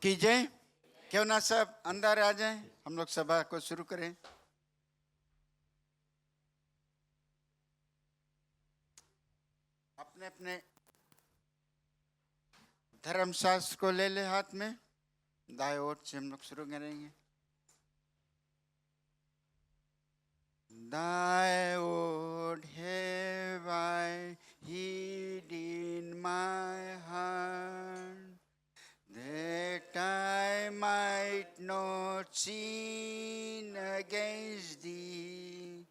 कीजिए। क्यों ना सब अंदर आ जाएं, हम लोग सभा को शुरू करें। अपने अपने धर्मशास्त्र को ले ले हाथ में, दाएं ओर से हम लोग शुरू करेंगे। Thy word have I hid in my heart, that I might not sin against thee,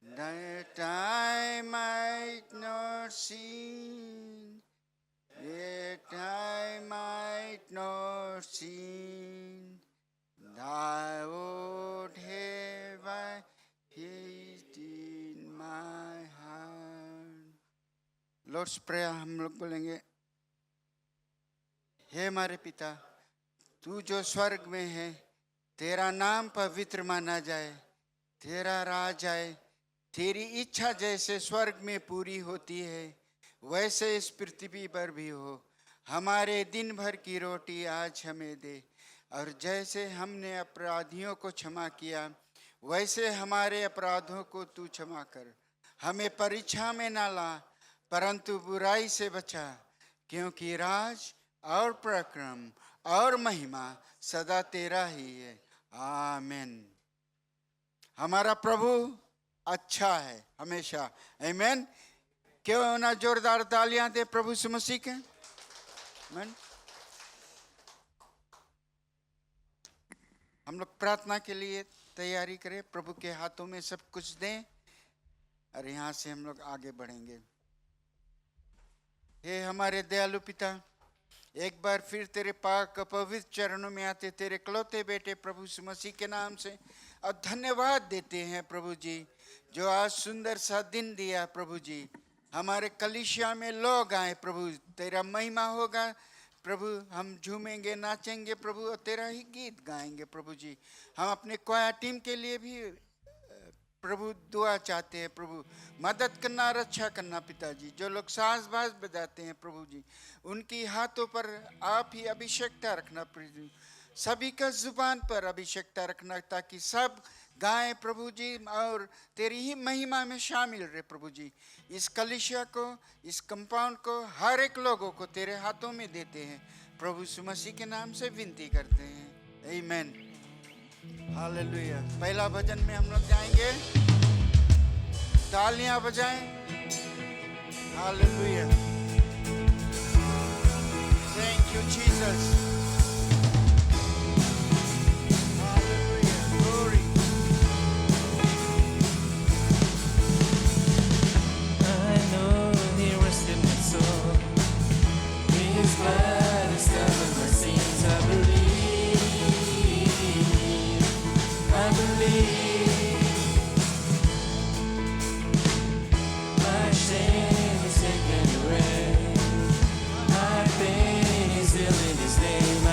that I might not sin, that I might not sin. Thy word have I hid in my heart. Lord's Prayer हम लोग बोलेंगे। हे हमारे पिता, तू जो स्वर्ग में है, तेरा नाम पवित्र माना जाए, तेरा राज आए, तेरी इच्छा जैसे स्वर्ग में पूरी होती है वैसे इस पृथ्वी पर भी हो। हमारे दिन भर की रोटी आज हमें दे, और जैसे हमने अपराधियों को क्षमा किया वैसे हमारे अपराधों को तू क्षमा कर। हमें परीक्षा में ना ला, परंतु बुराई से बचा, क्योंकि राज और पराक्रम और महिमा सदा तेरा ही है। आमीन। हमारा प्रभु अच्छा है हमेशा। आमीन। क्यों ना जोरदार तालियां दे प्रभु यीशु मसीह के। आमीन। हम लोग प्रार्थना के लिए तैयारी करें, प्रभु के हाथों में सब कुछ दें और यहाँ से हम लोग आगे बढ़ेंगे। हे हमारे दयालु पिता, एक बार फिर तेरे पाक पवित्र चरणों में आते तेरे इकलौते बेटे प्रभु यीशु मसीह के नाम से और धन्यवाद देते हैं प्रभु जी, जो आज सुंदर सा दिन दिया प्रभु जी। हमारे कलीसिया में लोग आए प्रभु, तेरा महिमा होगा प्रभु, हम झूमेंगे नाचेंगे प्रभु और तेरा ही गीत गाएंगे प्रभु जी। हम अपने क्वायर टीम के लिए भी प्रभु दुआ चाहते हैं प्रभु, मदद करना, रक्षा करना पिताजी। जो लोग साज बाज बजाते हैं प्रभु जी, उनकी हाथों पर आप ही अभिषेकता रखना प्रभु, सभी का जुबान पर अभिषेकता रखना, ताकि सब गाएं प्रभु जी और तेरी ही महिमा में शामिल रहे प्रभु जी। इस कलीसिया को, इस कंपाउंड को, हर एक लोगों को तेरे हाथों में देते हैं प्रभु यीशु मसीह के नाम से विनती करते हैं। आमीन। हालेलुया। पहला भजन में हम लोग जाएंगे, तालियां बजाएं। Hallelujah. Thank you Jesus. Blood has covered my sins. I believe my shame is taken away. My pain is healed in His name.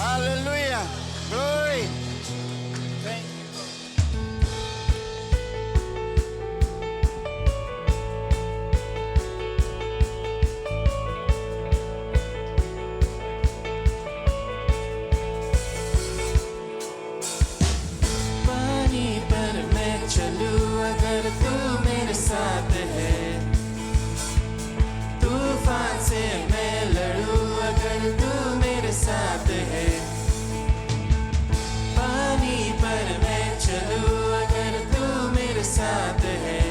Hallelujah. Glory. Thank you. पानी पर मैं चलूं अगर तू मेरे साथ है, तूफान से मैं लड़ूं अगर तू मेरे साथ है। पानी पर मैं चलूं अगर तू मेरे साथ है,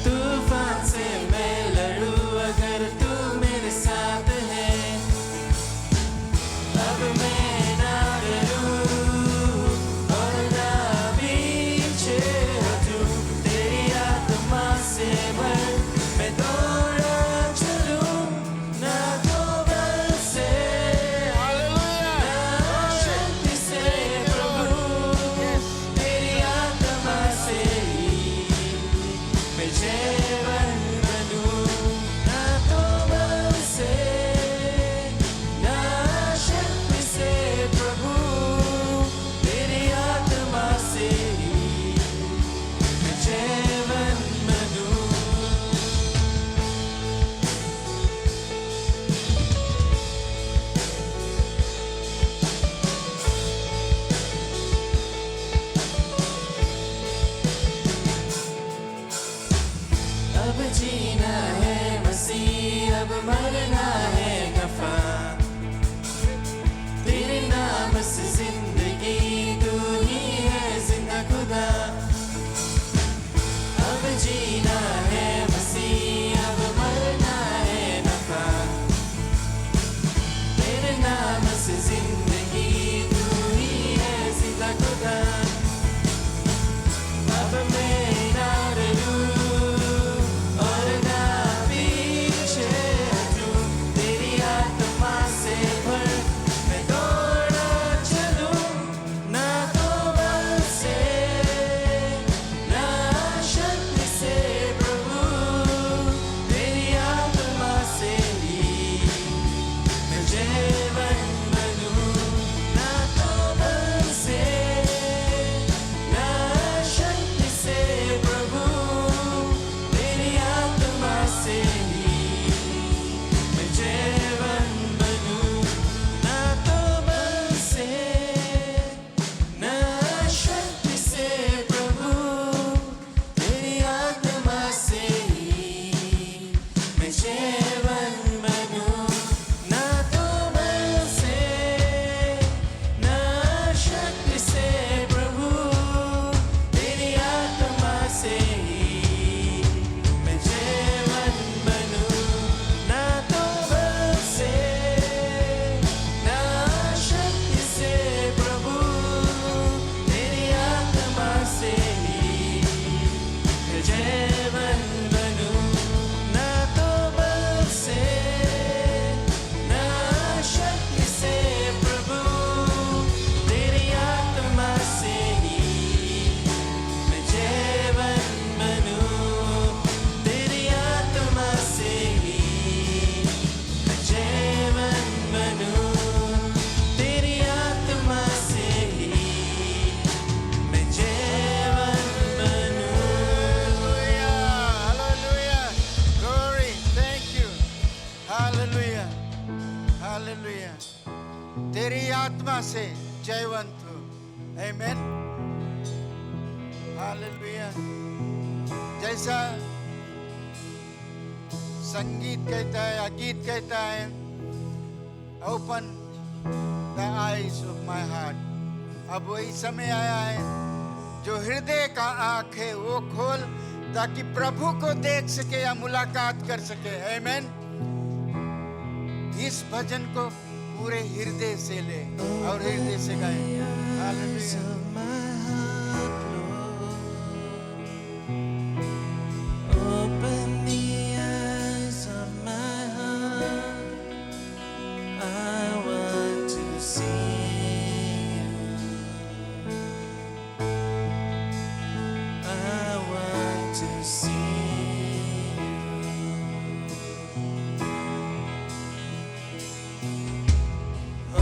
तूफान से मैं लड़ूं अगर तू मेरे साथ है। अब मैं ना डरूं और ना पीछे हटूं, तेरी आत्मा से भर मैं दौड़ा चलूं, ना तो बल से ना शक्ति से प्रभु, तेरी आत्मा से ही मैं जीवन बनूं, ना तो बल से ना शक्ति से प्रभु, तेरी आत्मा से ही मैं जीवन बनूं। अब जीना है मसीह, अब मरना है नफा, तेरे नाम से जिंदगी, तू ही है जिंदा खुदा। अब जीना है मसीह, अब मरना है नफा, तेरे नाम से जिंदगी, तू ही है जिंदा खुदा। अब मैं ना डरूं और ना पीछे हटूं, तेरी आत्मा से भर मैं दौड़ा चलूं, ना तो बल से ना शक्ति से प्रभु, तेरी आत्मा से ही मैं जीवन बनूं, ना तो बल से ना शक्ति से प्रभु, तेरी आत्मा से ही मैं जीवन बनूं, ना तो बल से ना शक्ति से प्रभु, तेरी आत्मा से ही मैं जीवन बनूं, ना तो बल से ना शक्ति से प्रभु, तेरी आत्मा से ही मैं जीवन बनूं, ना तो बल से ना शक्ति से प्रभु, तेरी आत्मा से ही मैं जीवन बनूं, ना तो बल से ना शक्ति से प्रभु, तेरी आत्मा से ही मैं जीवन बनूं, तेरी आत्मा से ही मैं जीवन बनूं, तेरी आत्मा से ही मैं जीवन बनूं। Hallelujah. Glory. Thank you. Hallelujah. Hallelujah. तेरी आत्मा से जयवंत हो। Amen. Hallelujah. जैसा संगीत कहता है, गीत कहता है, open the eyes of my heart. अब वही समय आया है जो हृदय का आंख है वो खोल, ताकि प्रभु को देख सके या मुलाकात कर सके। आमेन। इस भजन को पूरे हृदय से ले और हृदय से गाएं। Hallelujah. Open the eyes of my heart, I want to see you, I want to see you.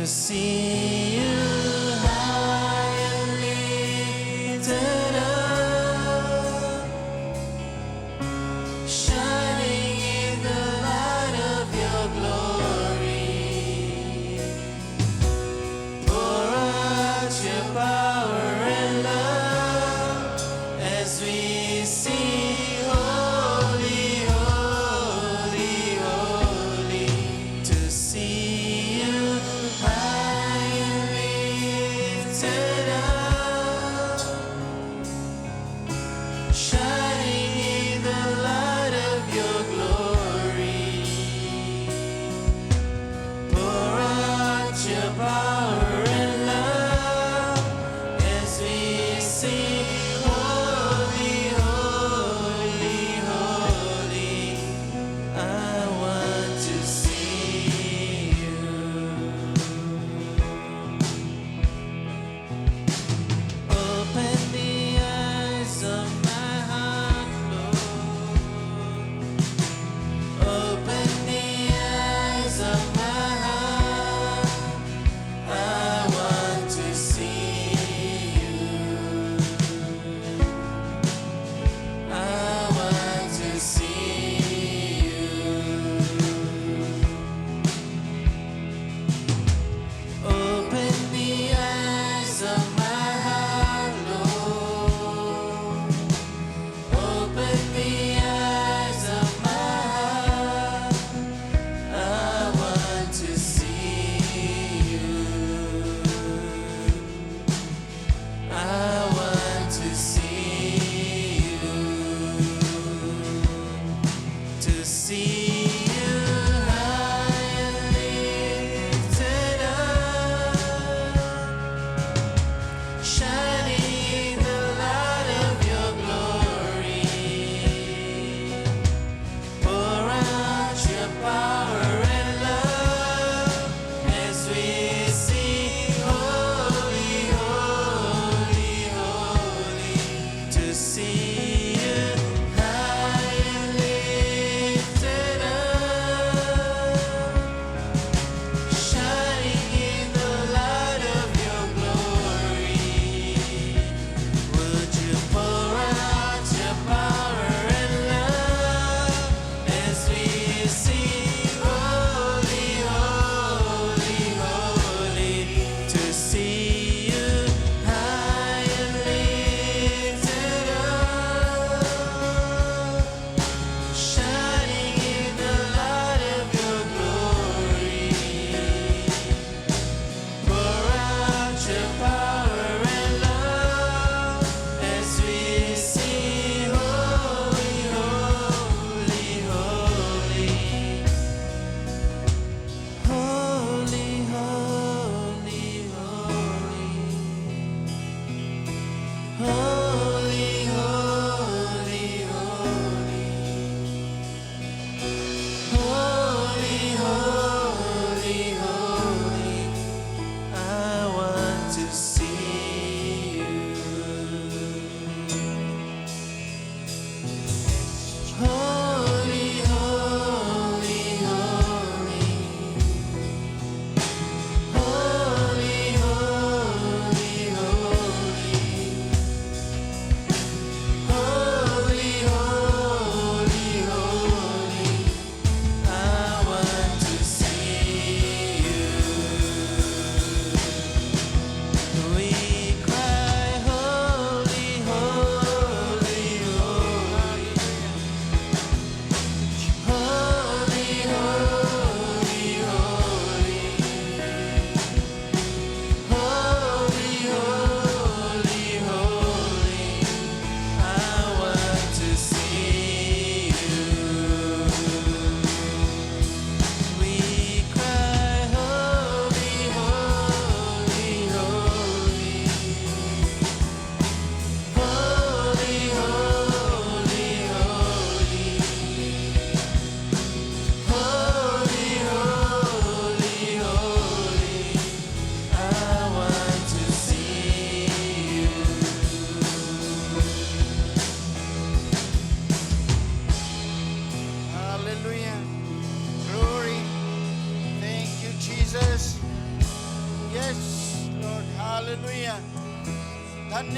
see you high and lifted up, shining in the light of your glory. Pour out your power and love as we sing, holy, holy, holy, to see you high and lifted up, shining in the light of your glory. Pour out your power and love as we sing, holy, holy, holy. I want to see you. Open the eyes of my heart, Lord. Open the eyes of my heart. I want to see you.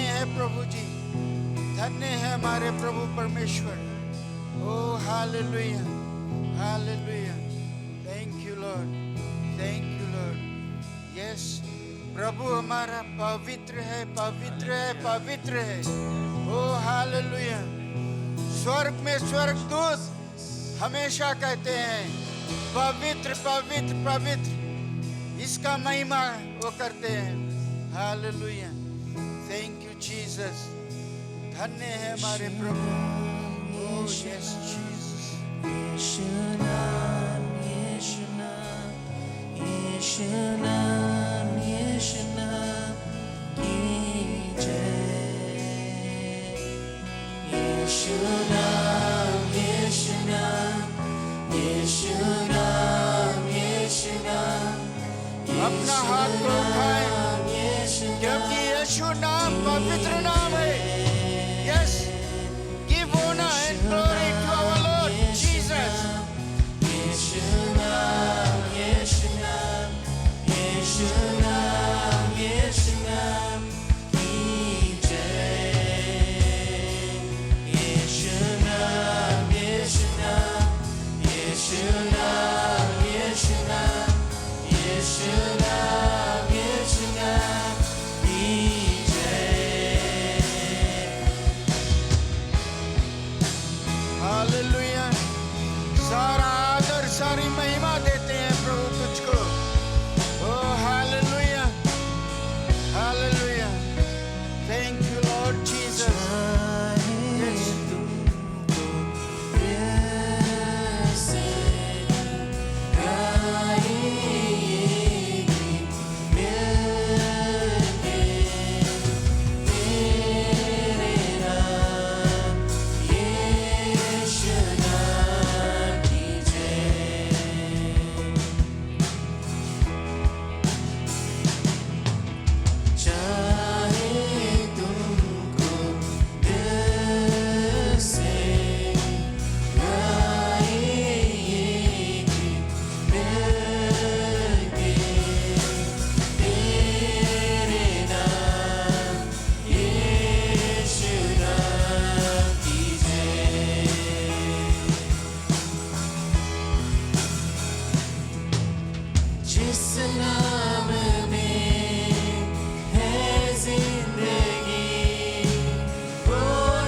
हैं प्रभु जी, धन्य है हमारे प्रभु परमेश्वर। Oh hallelujah, hallelujah. Thank you Lord, thank you Lord. Yes, प्रभु हमारा पवित्र है, पवित्र है, पवित्र है। Oh hallelujah. स्वर्ग में स्वर्गदूत हमेशा कहते हैं पवित्र पवित्र पवित्र, इसका महिमा वो करते हैं। Hallelujah, thank you Jesus. धन्य है हमारे प्रभु। ओ यस जीसस। यीशु नाम, यीशु नाम, यीशु नाम, यीशु नाम की जय। यीशु नाम, यीशु नाम, यीशु नाम, यीशु नाम, अपना हाथ को उठाएं, क्योंकि यीशु नाम पवित्र नाम है। Yes, give honour and glory to our Lord Jesus. यीशु नाम, यीशु नाम, यीशु नाम, यीशु नाम की जय। यीशु नाम, यीशु नाम, यीशु नाम, यीशु नाम, यीशु नाम, यीशु नाम की जय। हालेलुया। सारा आदर, सारी महिमा देते हैं प्रभु तुझको। Oh hallelujah, hallelujah. Thank you Lord Jesus. Yes, जिस नाम में है जिंदगी, वो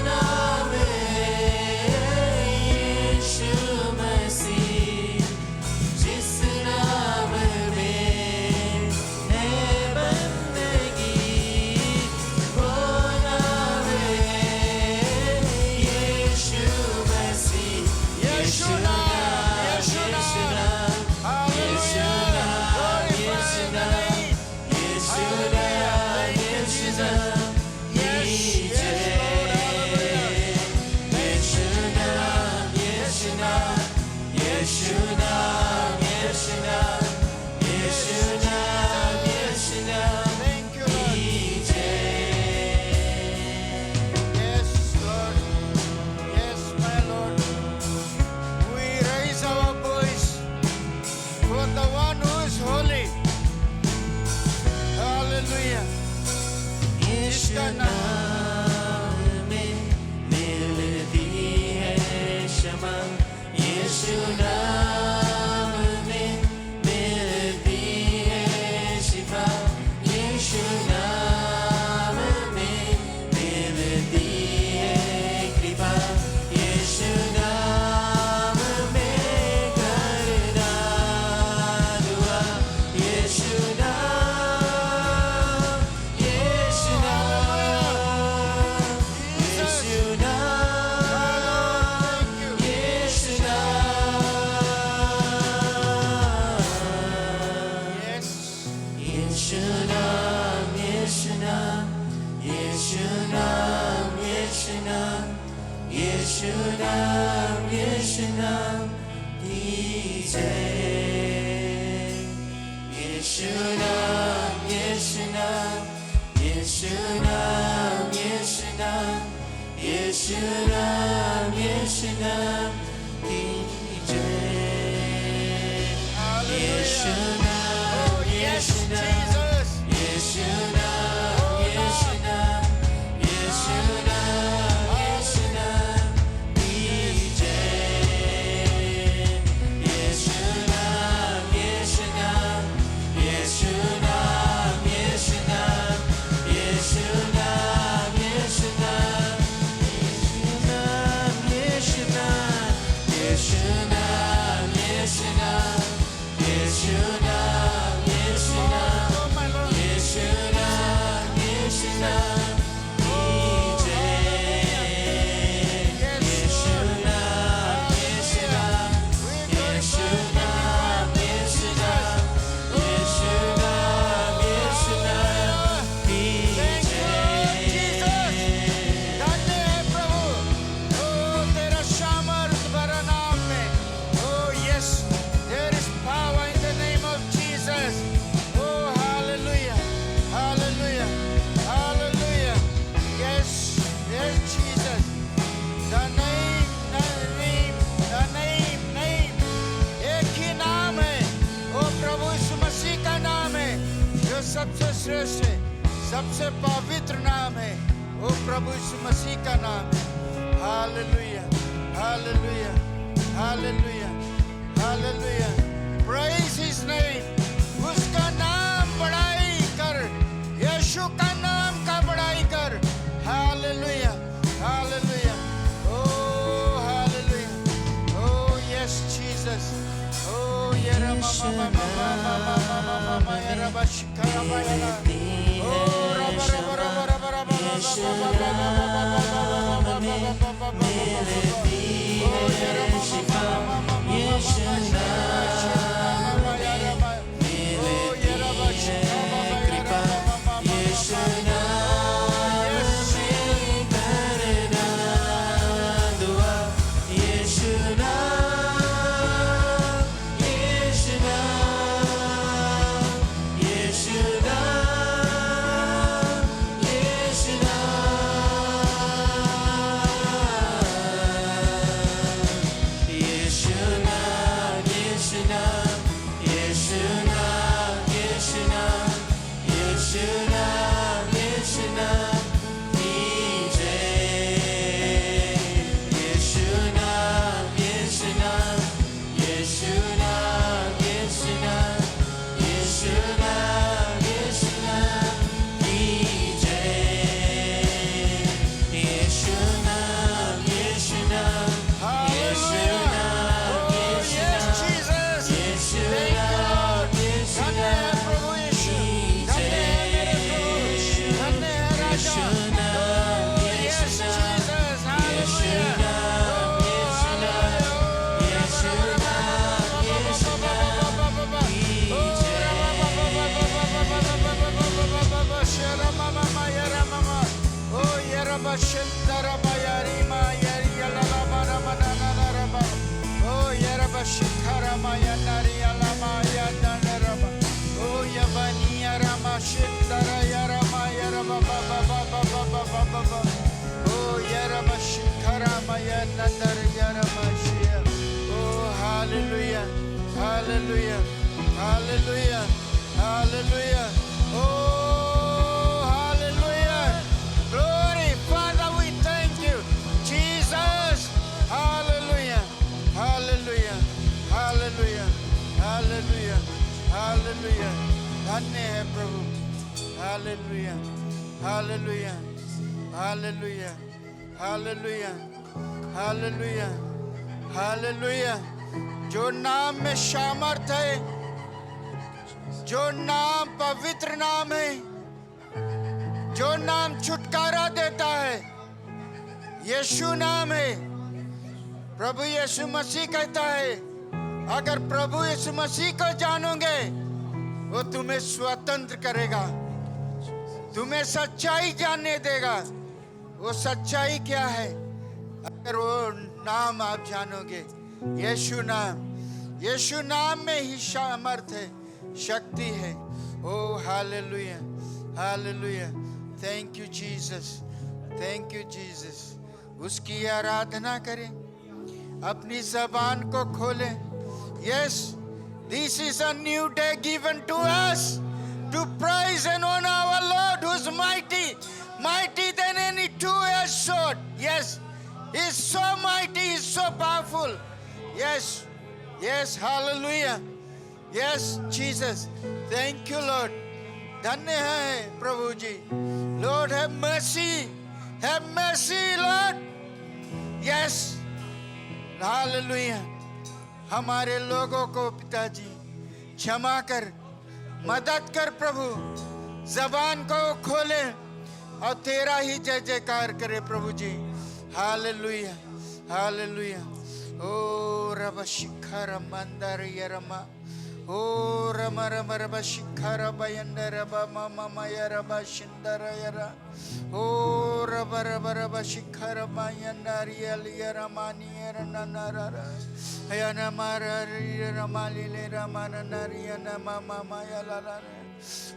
नाम है यीशु मसीह। जिस नाम में है बंदगी, वो नाम है यीशु मसीह। यीशु नाम, यीशु नाम। Hallelujah. Glorify the name. Hallelujah. Thank you, Jesus. Yes, yes, Lord. Hallelujah. Thank you, Thank you, Lord. Yes, Lord. Yes, my Lord. We raise our voice for the one who is holy. Hallelujah. यीशु नाम में मिलती है क्षमा। यीशु नाम में मिलती है शिफा। यीशु नाम में मिलती है कृपा। यीशु नाम में करना दुआ। यीशु नाम, यीशु नाम, यीशु नाम, यीशु नाम। Yes. यीशु नाम, यीशु नाम, यीशु नाम, यीशु नाम, यीशु नाम, यीशु नाम की जय। यीशु नाम, यीशु नाम, यीशु नाम, यीशु नाम, यीशु नाम, यीशु नाम की जय। यीशु नाम, Oh, yes, यीशु नाम, Jesus. यीशु नाम, यीशु नाम, ओ प्रभु यीशु मसीह का नाम है। Hallelujah, hallelujah, hallelujah, hallelujah. Praise his name. उसका नाम बड़ाई कर, यीशु का नाम का बड़ाई कर। हालेलुया, हालेलुया, ओ हालेलुया, ओ यस जीसस, ओ येरा मामा मामा मामा मामा मामा येरा बशकरा बायला, ओ रबा रबा रबा रबा रबा Hallelujah, hallelujah, hallelujah, hallelujah. Oh, hallelujah. Glory, Father, we thank you. Jesus, hallelujah, hallelujah, hallelujah, hallelujah, hallelujah. धन्य है प्रभु. Hallelujah, hallelujah, hallelujah, hallelujah, hallelujah, hallelujah. जो नाम में सामर्थ है, जो नाम पवित्र नाम है, जो नाम छुटकारा देता है, यीशु नाम है। प्रभु यीशु मसीह कहता है, अगर प्रभु यीशु मसीह को जानोगे, वो तुम्हें स्वतंत्र करेगा, तुम्हें सच्चाई जानने देगा। वो सच्चाई क्या है? अगर वो नाम आप जानोगे, यीशु नाम में ही सामर्थ है, शक्ति है। Oh hallelujah, hallelujah. Thank you Jesus, thank you Jesus. उसकी आराधना करें, अपनी जबान को खोलें। Yes, this is a new day given to us to praise and honor our Lord who is mighty, mighty than any two-edged sword. Yes, He is so mighty, He is so powerful. Yes, yes, hallelujah. Yes, Jesus. Thank you, Lord. धन्य है प्रभु जी. Lord, have mercy. Have mercy, Lord. Yes, hallelujah. हमारे लोगों को पिताजी क्षमा कर, मदद कर प्रभु. जबान को खोले और तेरा ही जय जयकार करे प्रभु जी. Hallelujah, hallelujah. ओ रब शिखर मंदर यरमा, ओ रम रम रब शिखर बयंदर रब मम यरब शिंदर यरा, ओ रब रब रब शिखर बयंदर यल यरमानी यरननर यनमर यरमाली ले रमन नरियन मम यलला.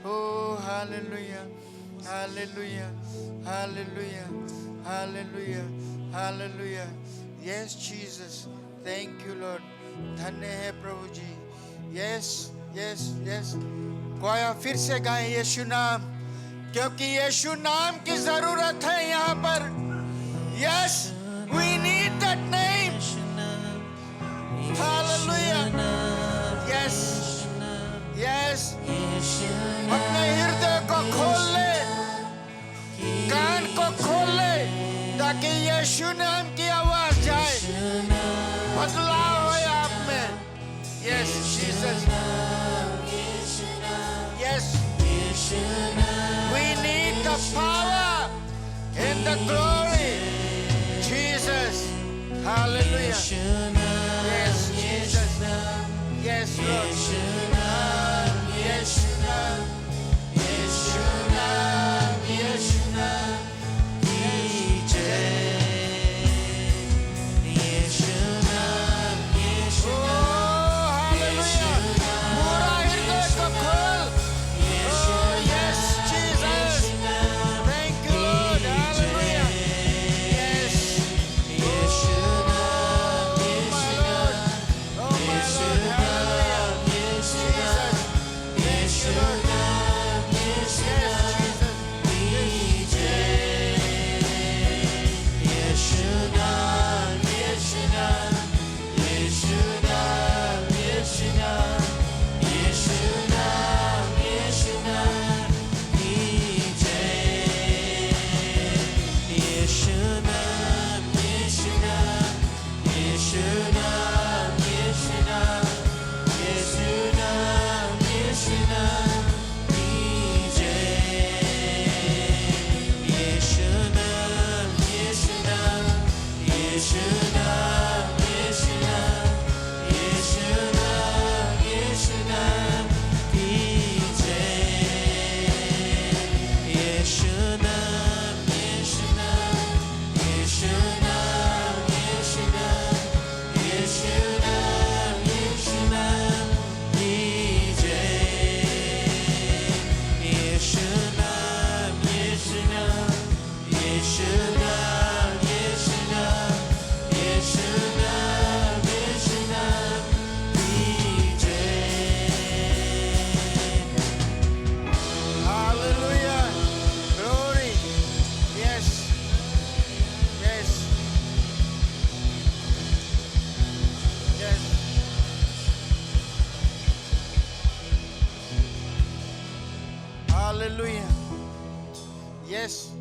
Oh, hallelujah, hallelujah, hallelujah, hallelujah, hallelujah. Yes, Jesus. Thank you, Lord. धन्य है प्रभु जी. Yes, yes, yes. कोया फिर से गाएं यीशु नाम, क्योंकि यीशु नाम की जरूरत है यहाँ हालेलुया। यस यस, अपने हृदय को खोल ले, कान को खोल ले, ताकि यीशु नाम की आवाज जाए, बदलाव हो आप में। Yes Jesus, yes, we need the power and the glory, Jesus. Hallelujah. Yes, Jesus. Yes, Lord. Yes, Hallelujah. Yes.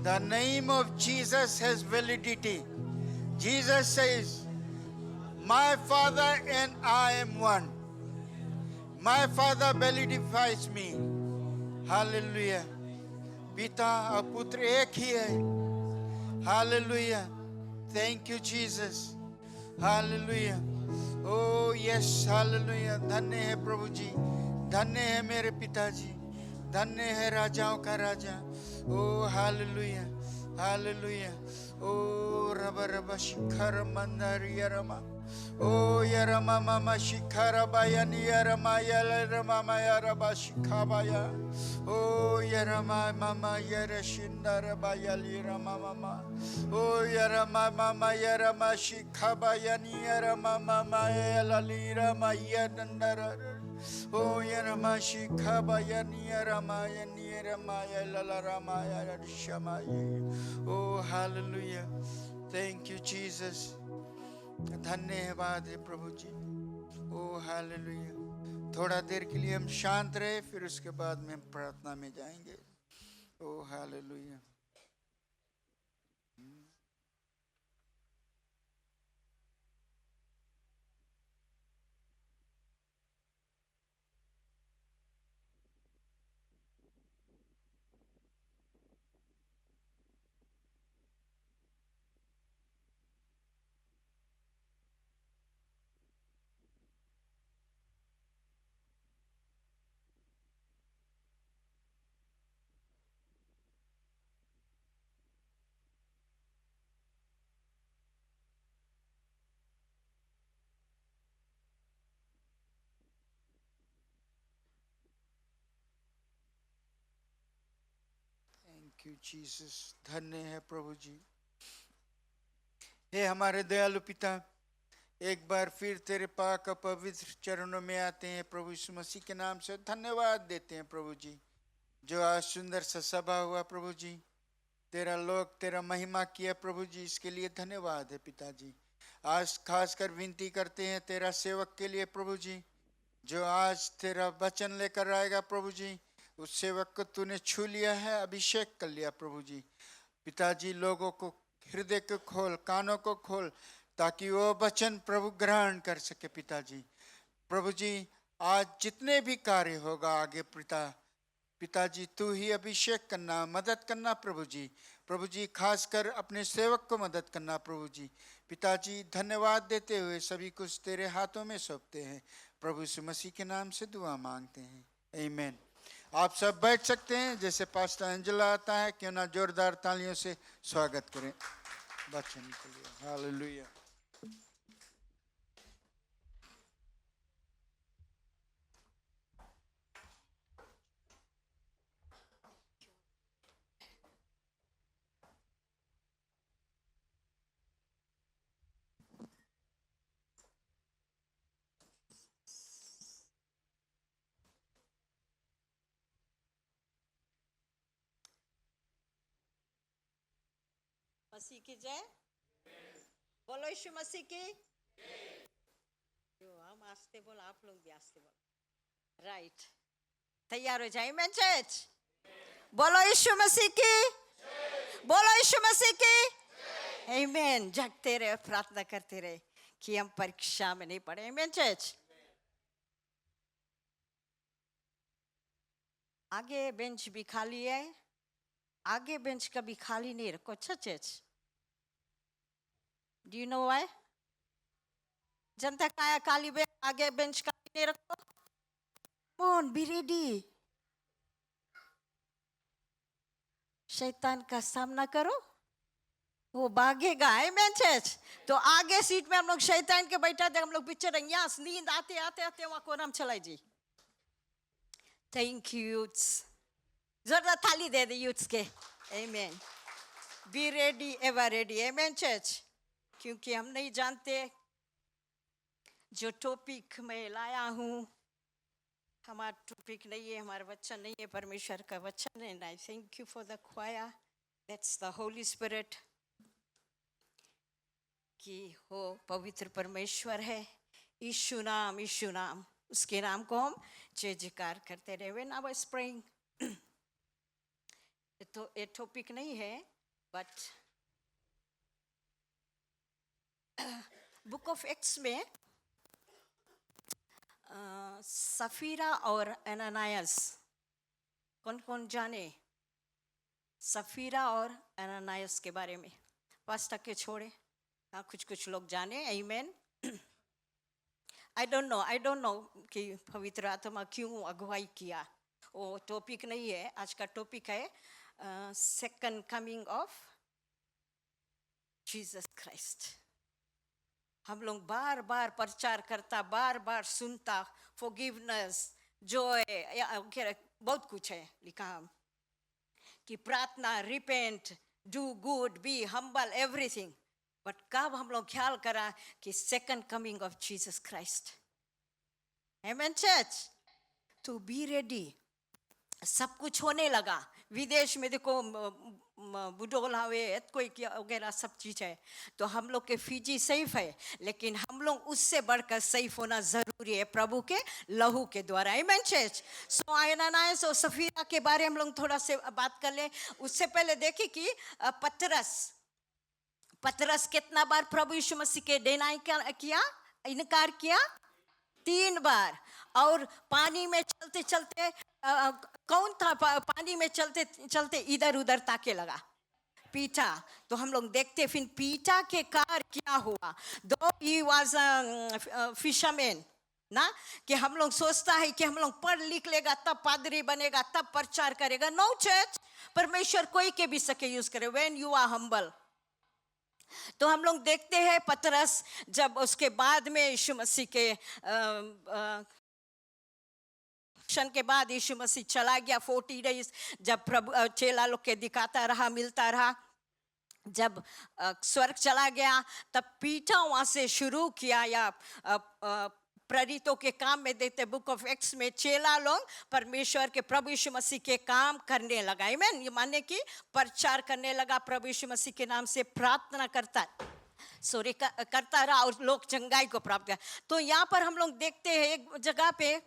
The name of Jesus has validity. Jesus says, my Father and I am one. My Father validifies me. Hallelujah. पिता और पुत्र एक ही है. Hallelujah. Thank you, Jesus. Hallelujah. Oh yes, hallelujah. धन्य है प्रभु जी, धन्य है मेरे पिताजी, धन्य है राजाओं का राजा. Oh hallelujah, hallelujah. Oh rava rava Shikhar Mandar यरमा. Oh yarama mama shikara bayani yarama yarama yaraba shikabaya. Oh yarama mama yarashindara bayali rama mama. Oh yarama mama yarama shikabayani yarama mama yalali rama yadandara. Oh yarama shikabayani yarama yani yarama yalala rama yarashamayi. Oh hallelujah. Thank you Jesus. धन्यवाद है प्रभु जी. ओ hallelujah. थोड़ा देर के लिए हम शांत रहे, फिर उसके बाद में हम प्रार्थना में जाएंगे. ओ हालेलुया. Thank you Jesus. धन्य है प्रभु जी. हे हमारे दयालु पिता, एक बार फिर तेरे पाक पवित्र चरणों में आते हैं प्रभु यीशु मसीह के नाम से. धन्यवाद देते हैं प्रभु जी, जो आज सुंदर सा सभा हुआ प्रभु जी. तेरा लोग तेरा महिमा किया प्रभु जी, इसके लिए धन्यवाद है पिताजी. आज खासकर विनती करते हैं तेरा सेवक के लिए प्रभु जी, जो आज तेरा वचन लेकर आएगा प्रभु जी। उस सेवक को तूने छू लिया है, अभिषेक कर लिया प्रभु जी। पिताजी लोगों को हृदय को खोल, कानों को खोल, ताकि वो वचन प्रभु ग्रहण कर सके पिताजी। प्रभु जी आज जितने भी कार्य होगा आगे पिताजी तू ही अभिषेक करना, मदद करना प्रभु जी। प्रभु जी खासकर अपने सेवक को मदद करना प्रभु जी। पिताजी धन्यवाद देते हुए सभी कुछ तेरे हाथों में सौंपते हैं प्रभु यीशु मसीह के नाम से दुआ मांगते हैं, आमीन। आप सब बैठ सकते हैं। जैसे पास्टर एंजेला आता है, क्यों ना जोरदार तालियों से स्वागत करें वचन के लिए। हालेलुया। मसीह की जय। बोलो यीशु मसीह की। जो हम आस्ते बोल, आप लोग भी आस्ते बोल। राइट, तैयार हो जाए। मैं चर्च बोलो यीशु मसीह की, बोलो यीशु मसीह की। आमीन। जगते रहे, प्रार्थना करते रहे कि हम परीक्षा में नहीं पड़े। आमीन चर्च। आगे बेंच भी खाली है, आगे बेंच कभी खाली नहीं रखो। अच्छा church, do you know why? जनता का खाली आगे बेंच खाली नहीं रखो। कौन बी रेडी, शैतान का सामना करो, वो भागेगा। आमीन चर्च। तो आगे सीट में हम लोग शैतान के बैठा थे, हम लोग पिक्चर यहाँ नींद आते आते आते वहां को नाम चलाई जी। थैंक यू यूथ्स, जोरदार थाली दे दे यूथ्स के। आमीन। Be ready, ever ready. आमीन चर्च। क्योंकि हम नहीं जानते जो टॉपिक मैं लाया हूँ, हमारा टॉपिक नहीं है, हमारा वचन नहीं है, परमेश्वर का वचन है। I thank you for the choir, that's the Holy Spirit, कि हो पवित्र परमेश्वर है। यीशु नाम, यीशु नाम, उसके नाम को हम जय जयकार करते रहे। व्हेन आई वाज प्रेइंग, तो ये टॉपिक नहीं है, बट बुक ऑफ एक्ट्स में सफीरा और एनानायस, कौन कौन जाने सफीरा और एनानायस के बारे में? पास्टर के छोड़े, हाँ कुछ लोग जाने। आमीन। आई डोंट नो कि पवित्र आत्मा क्यों अगुवाई किया, वो टॉपिक नहीं है। आज का टॉपिक है second coming of Jesus Christ. हम लोग बार बार प्रचार करता, बार बार सुनता, फॉरगिवनेस, जॉय, बहुत कुछ है लिखा कि प्रार्थना, repent, do good, be humble, everything. But कब हम लोग ख्याल करा कि second coming of Jesus Christ. आमीन चर्च। तो बी रेडी। सब कुछ होने लगा। विदेश में देखो बुडोल हवे कोई वगैरह सब चीज़ है, तो हम लोग के फिजी सेफ है, लेकिन हम लोग उससे बढ़कर सेफ होना जरूरी है प्रभु के लहू के द्वारा। आमीन चर्च। सो एनानायस और सफीरा के बारे में हम लोग थोड़ा से बात कर ले। उससे पहले देखिए कि पतरस कितना बार प्रभु यीशु मसीह के डिनाई किया, इनकार किया? 3 बार। और पानी में चलते चलते कौन था पानी में चलते चलते इधर उधर ताके लगा? पीटा। तो हम लोग देखते फिर पीटा के कार क्या हुआ। दो ही वाज फिशरमैन ना, कि हम लोग सोचता है कि हम लोग पढ़ लिख लेगा तब पादरी बनेगा, तब प्रचार करेगा। नो चर्च, परमेश्वर कोई के भी सके यूज करे व्हेन यू आर हम्बल। तो हम लोग देखते हैं पतरस जब उसके बाद में यीशु मसीह के के बाद यीशु मसीह चला गया 40 डेज, जब प्रभु चेला लोग के दिखाता रहा, मिलता रहा, जब स्वर्ग चला गया, तब पीटा वहां से शुरू किया। या प्रेरितों के काम में देते बुक ऑफ एक्ट्स में चेला लोग परमेश्वर के प्रभु यीशु मसीह के काम करने लगा। आमीन। ये माने कि प्रचार करने लगा, प्रभु यीशु मसीह के नाम से प्रार्थना करता है। सॉरी करता रहा और लोग चंगाई को प्राप्त किया। तो यहाँ पर हम लोग देखते हैं एक जगह पे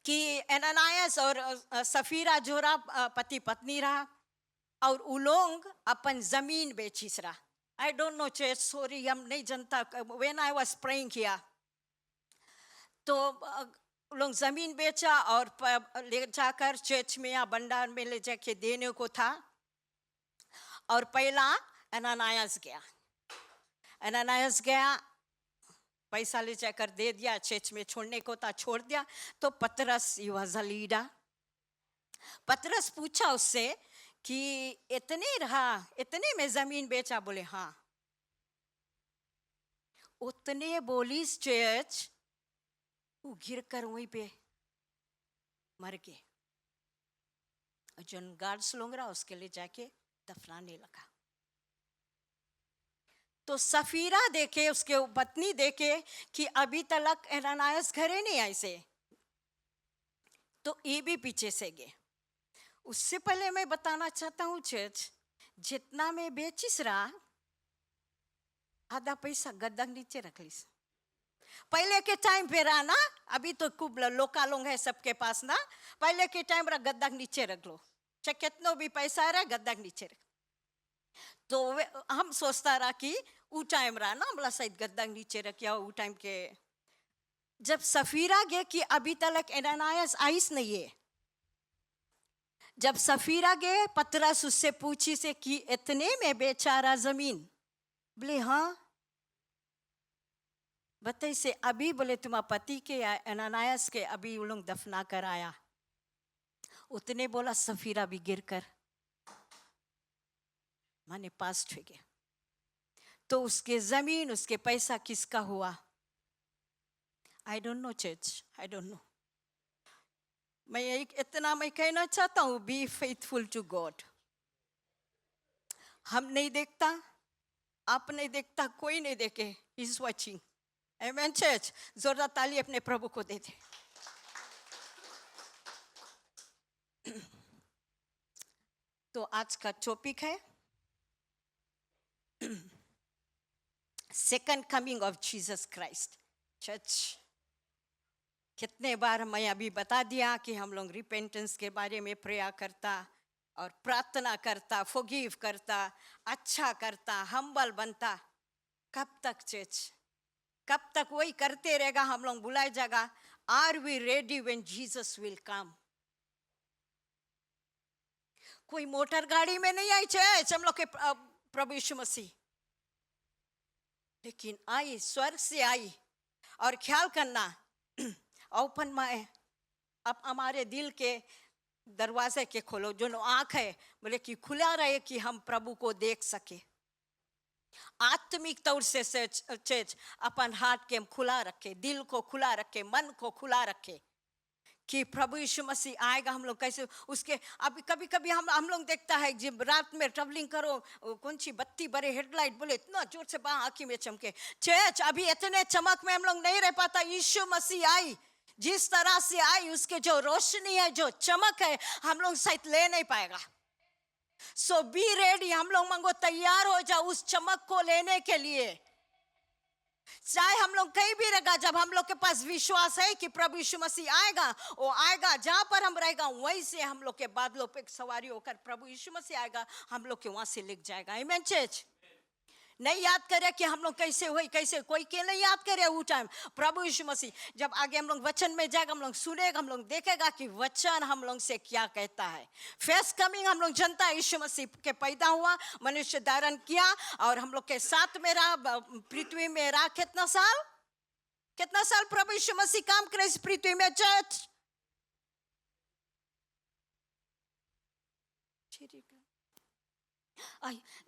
कि एनानियास और सफीरा जोरा पति पत्नी रहा और वो लोग अपन जमीन बेचिस रहा। I don't know church, sorry हम नहीं जानता। व्हेन आई वाज प्रेइंग किया तो लोग जमीन बेचा और ले जाकर चर्च में या भंडार में ले जाके देने को था। और पहला एनानियास गया, पैसा ले जाकर दे दिया, चर्च में छोड़ने को था छोड़ दिया। तो पतरस वाज अ लीडर। पतरस पूछा उससे कि इतने में जमीन बेचा? बोले हाँ। उतने बोली चर्च, वो गिर कर वहीं पे मर गए। जो गार्ड्स लोग रहा उसके लिए जाके दफनाने लगा। तो सफीरा देखे, उसके पत्नी देखे कि अभी तक एनानियास घरे नहीं आए से, तो ये भी पीछे से गए। उससे पहले मैं बताना चाहता हूँ चर्च, जितना मैं बेचिस रहा आधा पैसा गद्दा नीचे रख लीस। पहले के टाइम पे रहा ना, अभी तो खूब लोका लोग है सबके पास ना। पहले के टाइम रहा गद्दा नीचे रख लो, चाहे कितना भी पैसा रहा गद्दा नीचे रख। तो हम सोचता रहा कि वो टाइम रहा ना, बोला शायद गद्दा नीचे रखिया वो टाइम के। जब सफीरा गए कि अभी तक एनानियास आइस नहीं है, जब सफीरा गए पतरस उससे पूछी से कि इतने में बेचा रहा जमीन? बोले हाँ। बताइए से अभी, बोले तुम्हारा पति के या एनानियास के अभी वो लोग दफना कर आया। उतने बोला सफीरा भी गिर कर माने पास हो गया। तो उसके जमीन उसके पैसा किसका हुआ? I don't know church, I don't know. मैं इतना मैं कहना चाहता हूँ, बी फेथफुल टू गॉड। हम नहीं देखता, आप नहीं देखता, कोई नहीं देखे, he is watching. Amen church, जोरदार ताली अपने प्रभु को दे दे। तो आज का टॉपिक है second coming of Jesus Christ. Church, कितने बार मैं अभी बता दिया कि हम लोग रिपेंटेंस के बारे में प्रेयर करता और प्रार्थना करता, फॉरगिव करता, अच्छा करता, हम्बल बनता। कब तक चर्च? कब तक वही करते रहेगा? हम लोग बुलाए जाएगा, are we ready when Jesus will come? कोई मोटर गाड़ी में नहीं आई चर्च हम लोग के प्रभु यीशु मसीह, लेकिन आई, स्वर्ग से आई। और ख्याल करना, ओपन माय, अब हमारे दिल के दरवाजे के खोलो, जो आंख है बोले कि खुला रहे कि हम प्रभु को देख सके। आत्मिक तौर से चर्च अपन हार्ट के खुला रखे, दिल को खुला रखे, मन को खुला रखे कि प्रभु यीशु मसीह आएगा। हम लोग कैसे उसके, अभी कभी कभी हम लोग देखता है जब रात में ट्रैवलिंग करो, कौन सी बत्ती बड़े हेडलाइट बोले इतना जोर से बाहर आंखी में चमके। चर्च, अभी इतने चमक में हम लोग नहीं रह पाता। यीशु मसीह आई, जिस तरह से आई, उसके जो रोशनी है, जो चमक है, हम लोग शायद ले नहीं पाएगा। सो बी रेडी, हम लोग मांगो तैयार हो जाओ उस चमक को लेने के लिए। चाहे हम लोग कहीं भी रहेगा, जब हम लोग के पास विश्वास है कि प्रभु यीशु मसीह आएगा, वो आएगा जहां पर हम रहेगा वहीं से हम लोग के बादलों पे सवारी होकर प्रभु यीशु मसीह आएगा, हम लोग के वहां से लिख जाएगा। आमीन चर्च। नहीं याद करे कि हम लोग कैसे हुए, कैसे कोई के नहीं याद करे वो टाइम। प्रभु यीशु मसीह जब आगे हम लोग वचन में जाएगा, हम लोग सुनेगा, हम लोग देखेगा कि वचन हम लोग से क्या कहता है। फर्स्ट कमिंग हम लोग जनता यीशु मसीह के पैदा हुआ, मनुष्य धारण किया और हम लोग के साथ में रहा, पृथ्वी में रहा। कितना साल प्रभु यीशु मसीह काम करे इस पृथ्वी में चर्च?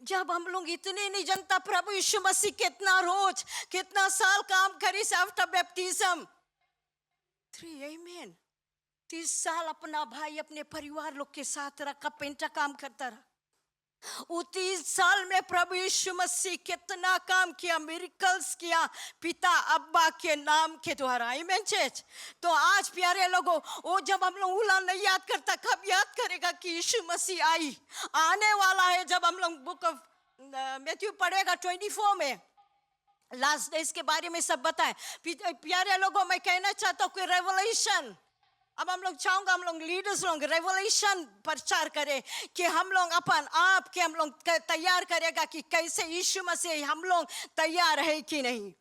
जब हम लोग इतने नहीं जानता प्रभु यीशु मसीह कितना रोज कितना साल काम करी आफ्टर बैप्टिज्म 3 आमीन 30 साल अपना भाई अपने परिवार लोग के साथ रखा, पेंटा काम करता रहा। वो 30 साल में प्रभु यीशु मसीह कितना काम किया, मिरेकल्स किया पिता अब्बा के नाम के द्वारा। आमीन चर्च। तो आज प्यारे लोगों, वो जब हम लोग उला नहीं याद करता, कब याद करेगा कि यीशु मसीह आने वाला है। जब हम लोग बुक ऑफ मैथ्यू पढ़ेगा 24 में लास्ट डेज के बारे में सब बताए। प्यारे लोगों, मैं कहना चाहता हूँ कि रेवोल्यूशन, अब हम लोग चाहूंगा हम लोग लीडर्स लोग रेवोल्यूशन प्रचार करें कि हम लोग अपन आप के हम लोग तैयार करेगा कि कैसे यीशु मसीह हम लोग तैयार है कि नहीं।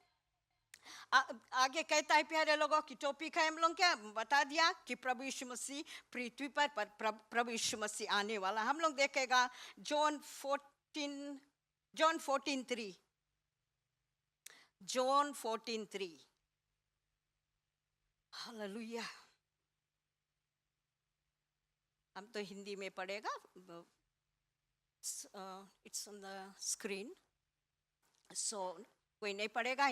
आगे कहता है प्यारे लोगों की टॉपिक है हम लोग क्या बता दिया कि प्रभु यीशु मसीह पृथ्वी पर प्रभु यीशु मसीह आने वाला। हम लोग देखेगा जॉन 14:3 हालेलुया। हम तो हिंदी में पढ़ेगा, इट्स ऑन द स्क्रीन, सो कोई नहीं पढ़ेगा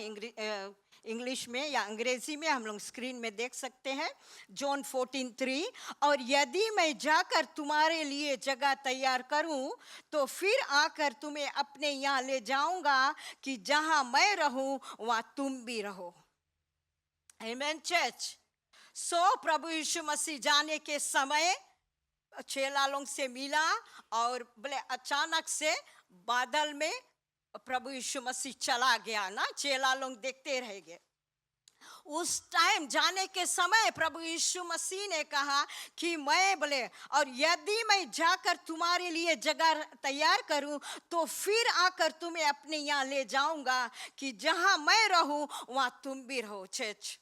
इंग्लिश में या अंग्रेजी में, हम लोग स्क्रीन में देख सकते हैं। जॉन 14:3, और यदि मैं जाकर तुम्हारे लिए जगह तैयार करूं तो फिर आकर तुम्हें अपने यहाँ ले जाऊंगा कि जहां मैं रहूं वहां तुम भी रहो। आमेन चर्च। सो प्रभु यीशु मसीह जाने के समय चेला लोग से मिला और बोले अचानक से बादल में प्रभु यीशु मसीह चला गया ना, चेला लोग देखते रह गए। उस टाइम जाने के समय प्रभु यीशु मसीह ने कहा कि मैं बोले और यदि मैं जाकर तुम्हारे लिए जगह तैयार करूं तो फिर आकर तुम्हें अपने यहाँ ले जाऊंगा कि जहां मैं रहूं वहां तुम भी रहो। चर्च,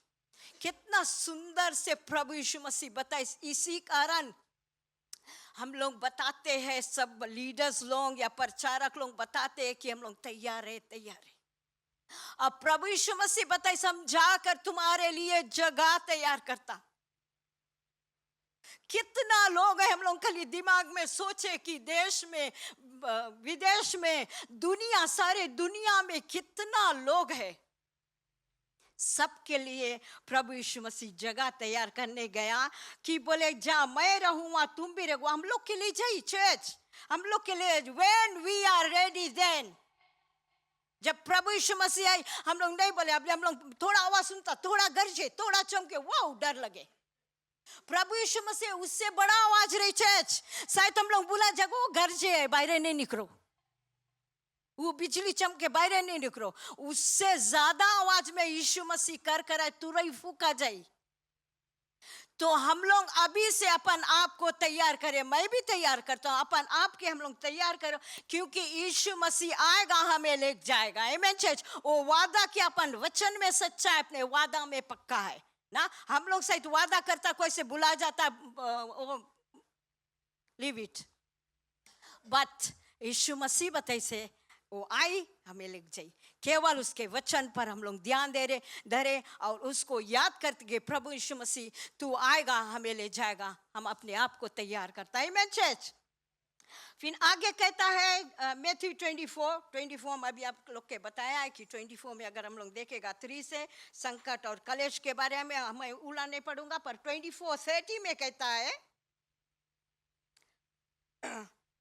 कितना सुंदर से प्रभु यीशु मसीह बताए। इसी कारण हम लोग बताते हैं, सब लीडर्स लोग या प्रचारक लोग बताते हैं कि हम लोग तैयार है, तैयार है। अब प्रभु यीशु मसीह बताए समझा कर तुम्हारे लिए जगह तैयार करता। कितना लोग हैं हम लोग खाली दिमाग में सोचे कि देश में विदेश में दुनिया, सारे दुनिया में कितना लोग है। सबके लिए प्रभु यीशु मसीह जगह तैयार करने गया कि बोले जहाँ मैं रहूँगा तुम भी रहो। हम लोग के लिए चाहिए चर्च, हम लोग के लिए when we are ready then। जब प्रभु यीशु मसीह आई हम लोग नहीं बोले, अब हम लोग थोड़ा आवाज सुनता, थोड़ा गरजे, थोड़ा चमके, वाह डर लगे। प्रभु यीशु मसीह उससे बड़ा आवाज रही चर्च, शायद हम लोग बोला जगो गरजे है बाहर नहीं निकलो, वो बिजली चमके बाहर नहीं निकलो, उससे ज्यादा आवाज में यीशु मसीह कर कराए तुरई फूका जाए। तो हम लोग अभी से अपन आप को तैयार करें, मैं भी तैयार करता हूं, अपन आप के हम लोग तैयार करो, क्योंकि यीशु मसीह आएगा हमें ले जाएगा। आमेन चर्च। वो वादा कि अपन वचन में सच्चा है, अपने वादा में पक्का है ना। हम लोग शायद वादा करता कोई से बुला जाता, लीव इट, बट यीशु मसीह बताए से वो आई हमें ले जाई। केवल उसके वचन पर हम लोग ध्यान दे रहे और उसको याद करते गए, प्रभु यीशु मसीह तू आएगा हमें ले जाएगा, हम अपने आप को तैयार करता है। आमेन चर्च। फिर आगे कहता है मैथ्यू 24 में अभी आप लोग के बताया है कि 24 में अगर हम लोग देखेगा 3 से संकट और कलेश के बारे में हमें उला नहीं पड़ूंगा, पर 24:30 में कहता है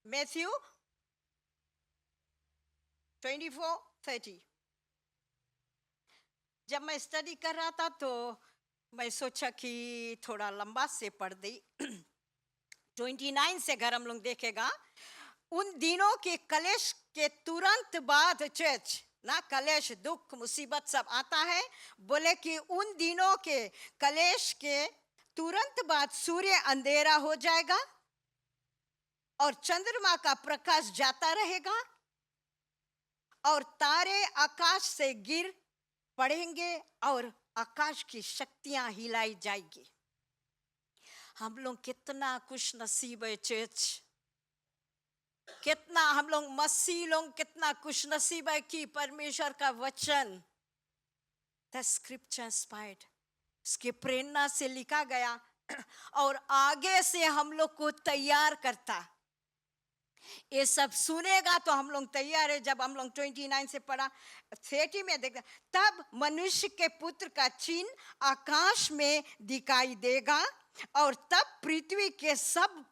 मैथ्यू 24:30। जब मैं स्टडी कर रहा था तो मैं सोचा कि थोड़ा लंबा से पढ़ दी। 29 से अगर हम लोग देखेगा, उन दिनों के कलेश के तुरंत बाद चर्च ना, कलेश दुख मुसीबत सब आता है, बोले कि उन दिनों के कलेश के तुरंत बाद सूर्य अंधेरा हो जाएगा और चंद्रमा का प्रकाश जाता रहेगा और तारे आकाश से गिर पड़ेंगे और आकाश की शक्तियां हिलाई जाएगी। हम लोग कितना खुश नसीब है चर्च, कितना हम लोग मसीह लोग कितना खुश नसीब है कि परमेश्वर का वचन द स्क्रिप्चर इंस्पायर्ड, उसके प्रेरणा से लिखा गया और आगे से हम लोग को तैयार करता। ये सब सुनेगा तो हम लोग तैयार है। जब हम लोग 29 से पढ़ा 30 में देखा, तब मनुष्य के पुत्र का चिन्ह आकाश में दिखाई देगा और तब पृथ्वी के सब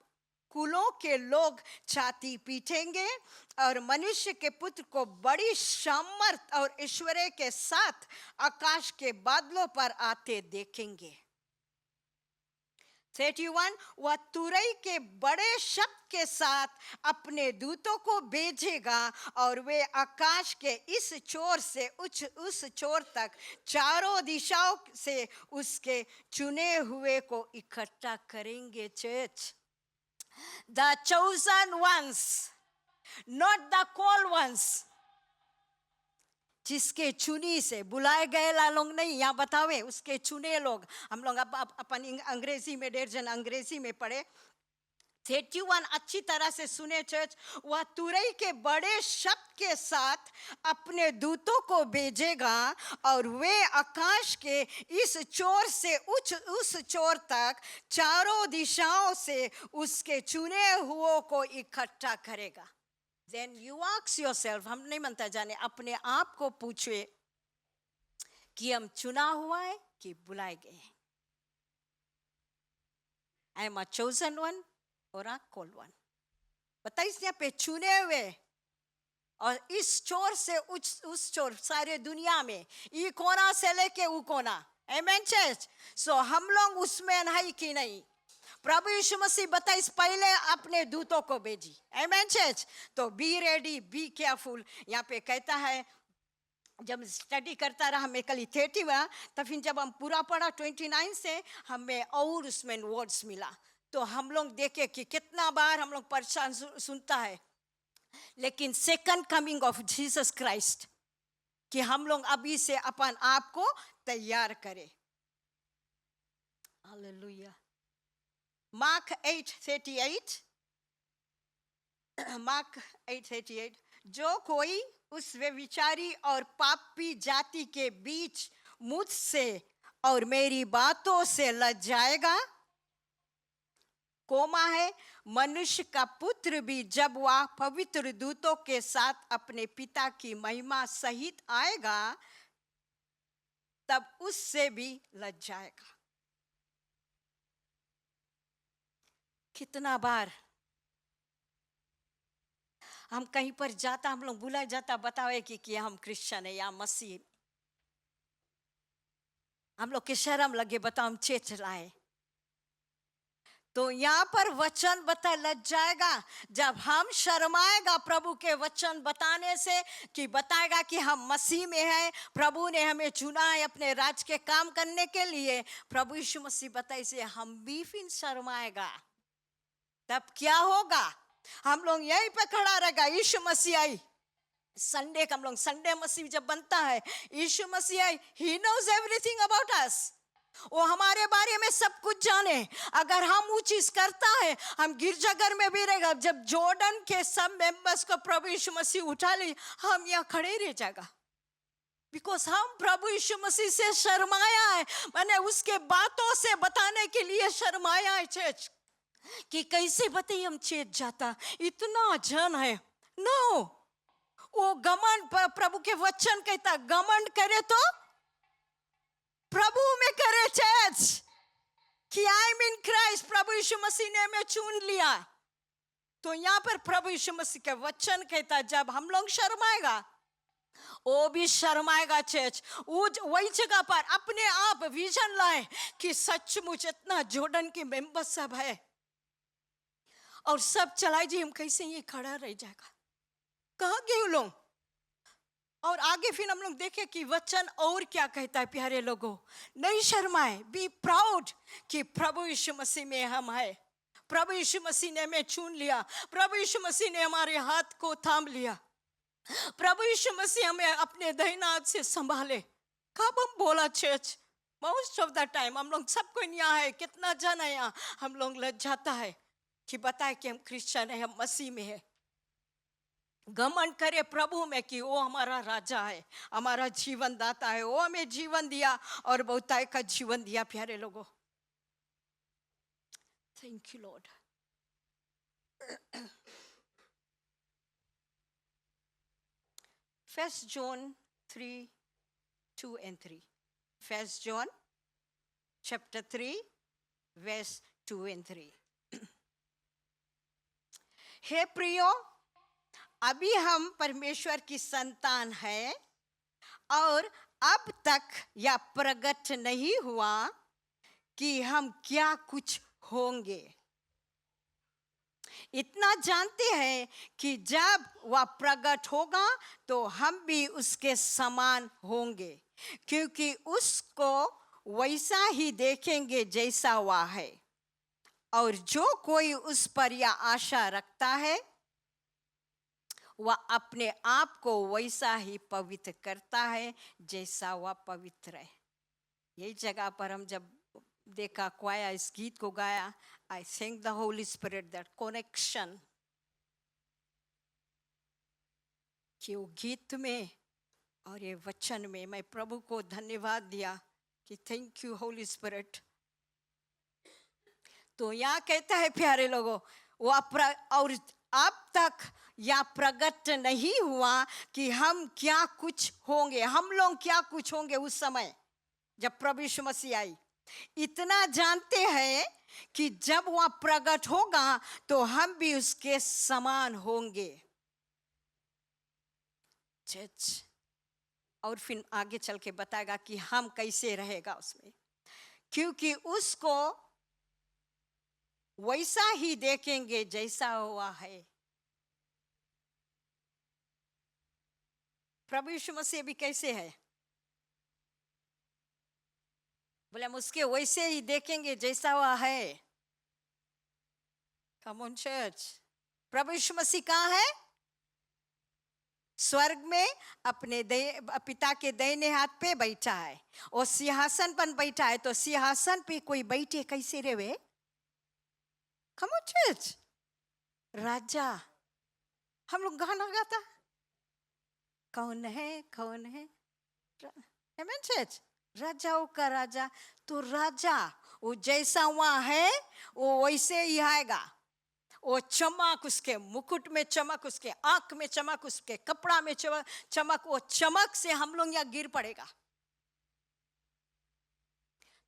कुलों के लोग छाती पीटेंगे और मनुष्य के पुत्र को बड़ी सामर्थ और ऐश्वर्य के साथ आकाश के बादलों पर आते देखेंगे। 31, वह तुरई के बड़े शब्द के साथ अपने दूतों को भेजेगा और वे आकाश के इस छोर से उस छोर तक चारों दिशाओं से उसके चुने हुए को इकट्ठा करेंगे. Church, the chosen ones, not the called ones. जिसके चुनी से बुलाए गए लोग नहीं, यहाँ बतावे उसके चुने लोग. हम लोग अपन अंग्रेजी में 1.5 जन अंग्रेजी में पढ़े. 31 अच्छी तरह से सुने चर्च. वह तुरई के बड़े शब्द के साथ अपने दूतों को भेजेगा और वे आकाश के इस छोर से उस छोर तक चारों दिशाओं से उसके चुने हुओं को इकट्ठा करेगा. Then you ask yourself, हम नहीं मानता जाने, अपने आप को पूछे कि हम चुना हुआ है कि बुलाए गए. I am a chosen one or a called one. बताइए यहाँ पे चुने हुए और इस चोर से उस चोर सारे दुनिया में ये कोना से लेके वो कोना. Amen church. So हम लोग उसमें नहीं कि नहीं. प्रभु यीशु मसीह बताइए पहले अपने दूतों को भेजी. Amen church. तो be ready, be careful. यहाँ पे कहता है, जब स्टडी करता रहा मैं कल 30 में, तो फिर जब हम पूरा पढ़ा 29 से हमें और उसमें वर्ड्स मिला. तो हम लोग देखे कि कितना बार हम लोग परेशान सुनता है, लेकिन second coming of Jesus Christ कि हम लोग अभी से अपन आप को तैयार करें. हालेलुया. मार्क 8:38, मार्क 8:38, जो कोई उस व्यभिचारी और पापी जाति के बीच मुझसे और मेरी बातों से लज जाएगा, कोमा है, मनुष्य का पुत्र भी जब वह पवित्र दूतों के साथ अपने पिता की महिमा सहित आएगा तब उससे भी लज जाएगा. कितना बार हम कहीं पर जाता, हम लोग बुलाया जाता, बतावे कि हम क्रिश्चियन है या मसीह, हम लोग के शर्म लगे, बताओ हम चेच लाए. तो यहाँ पर वचन बता लज जाएगा. जब हम शर्माएगा प्रभु के वचन बताने से कि बताएगा कि हम मसीह में हैं, प्रभु ने हमें चुना है अपने राज के काम करने के लिए, प्रभु यीशु मसीह बताए से हम भी फिर शर्माएगा. तब क्या होगा? हम लोग यहीं पे खड़ा रहेगा. यीशु मसीह आई संडे का, हम लोग संडे मसीह जब बनता है, यीशु मसीह आई, he knows everything about us. वो हमारे बारे में सब कुछ जाने. अगर हम वो चीज करता है, हम गिरजाघर में भी रहेगा. जब जॉर्डन के सब मेंबर्स को प्रभु यीशु मसीह उठा ले, हम यहाँ खड़े रह जाएगा. बिकॉज हम प्रभु यीशु मसीह से शर्माया है, मैंने उसके बातों से बताने के लिए शर्माया है चर्च, कि कैसे बताइए हम चेत जाता, इतना जन है. नो, वो घमंड, प्रभु के वचन कहता घमंड करे तो प्रभु में करे चर्च, कि आई एम इन क्राइस्ट, प्रभु यीशु मसीह ने हमें चुन लिया. तो यहाँ पर प्रभु यीशु मसीह के वचन कहता जब हम लोग शर्माएगा, वो भी शर्माएगा चर्च. वही जगह पर अपने आप विजन लाए कि सचमुच इतना जॉर्डन के मेंबर सब है और सब चलाए जी, हम कैसे ये खड़ा रह जाएगा, कहाँ गए लोग. और आगे फिर हम लोग देखे कि वचन और क्या कहता है. प्यारे लोगों, नहीं शर्माए, बी प्राउड कि प्रभु यीशु मसीह में हम है. प्रभु यीशु मसीह ने हमें चुन लिया, प्रभु यीशु मसीह ने हमारे हाथ को थाम लिया, प्रभु यीशु मसीह हमें अपने दाहिना हाथ से संभाले. कब हम बोला church, most of the time हम लोग सबको यहाँ है, कितना जन है यहाँ, हम लोग लज जाता है कि बताए कि हम क्रिश्चियन है, हम मसीह में है. घमंड करे प्रभु में कि वो हमारा राजा है, हमारा जीवन दाता है, वो हमें जीवन दिया और बहुताय का जीवन दिया. प्यारे लोगों, thank you Lord. 1 John 3:2-3. 1 John chapter 3 verse 2 and 3. हे प्रियो, अभी हम परमेश्वर की संतान है और अब तक यह प्रकट नहीं हुआ कि हम क्या कुछ होंगे। इतना जानते हैं कि जब वह प्रकट होगा तो हम भी उसके समान होंगे, क्योंकि उसको वैसा ही देखेंगे जैसा वह है। और जो कोई उस पर यह आशा रखता है वह अपने आप को वैसा ही पवित्र करता है जैसा वह पवित्र है। यही जगह पर हम जब देखा क्वाया इस गीत को गाया, आई thank the Holy spirit that connection, कि वो गीत में और ये वचन में मैं प्रभु को धन्यवाद दिया कि थैंक यू होली स्पिरिट। तो यहाँ कहता है प्यारे लोगों, वो और अब तक यह प्रकट नहीं हुआ कि हम क्या कुछ होंगे, हम लोग क्या कुछ होंगे उस समय जब प्रभु यीशु मसीह आई। इतना जानते हैं कि जब वह प्रकट होगा तो हम भी उसके समान होंगे। चर्च और फिर आगे चल के बताएगा कि हम कैसे रहेगा उसमें, क्योंकि उसको वैसा ही देखेंगे जैसा हुआ है। प्रभु यीशु मसीह भी कैसे है? बोले हम उसके वैसे ही देखेंगे जैसा हुआ है। कम ऑन चर्च, प्रभु यीशु मसीह कहाँ है? स्वर्ग में अपने पिता के दाहिने हाथ पे बैठा है और सिंहासन पर बैठा है। तो सिंहासन पे कोई बैठे कैसे रहे? कम ऑन चर्च, राजा। हम लोग गाना गाता, कौन है कौन है, आमेन चर्च, राजाओं का राजा। तो राजा वो जैसा वहां है वो वैसे ही आएगा। वो चमक, उसके मुकुट में चमक, उसके आंख में चमक, उसके कपड़ा में चमक, वो चमक से हम लोग यहाँ गिर पड़ेगा।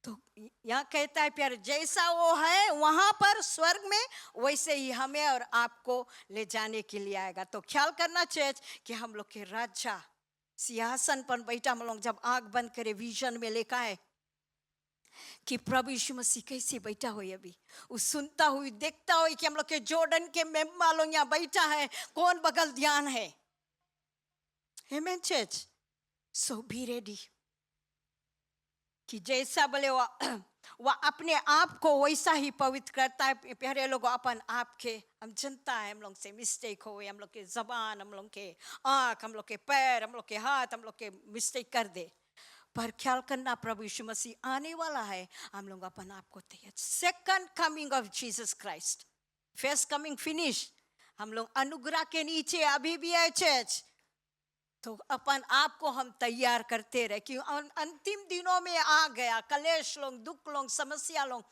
तो यहाँ कहता है प्यारे, जैसा वो है वहां पर स्वर्ग में वैसे ही हमें और आपको ले जाने के लिए आएगा। तो ख्याल करना चाहिए कि हम लोग के राजा सिंहासन पर बैठा। हम लोग जब आंख बंद करे विजन में लिखा है कि प्रभु यीशु मसीह कैसे बैठा हुई, अभी वो सुनता हुई देखता हुई कि हम लोग के जॉर्डन के मेम्मा लोग यहाँ बैठा है, कौन बगल ध्यान है। आमेन चर्च, सो बी रेडी कि जैसा बोले वह अपने आप को वैसा ही पवित्र करता है। प्यारे लोग, अपन आप के हम जनता है, हम लोग से मिस्टेक हो, हम लोग के जबान, हम लोग के आँख, हम लोग के पैर, हम लोग के हाथ, हम लोग के मिस्टेक कर दे। पर ख्याल करना, प्रभु यीशु मसीह आने वाला है, हम लोग अपन आप को तैयार। Second coming of Jesus Christ, first coming finish, हम लोग अनुग्रह के नीचे अभी भी है चर्च। तो अपन आप को हम तैयार करते रहे कि अंतिम दिनों में आ गया, कलेश लोग, दुख लोग, समस्या लोग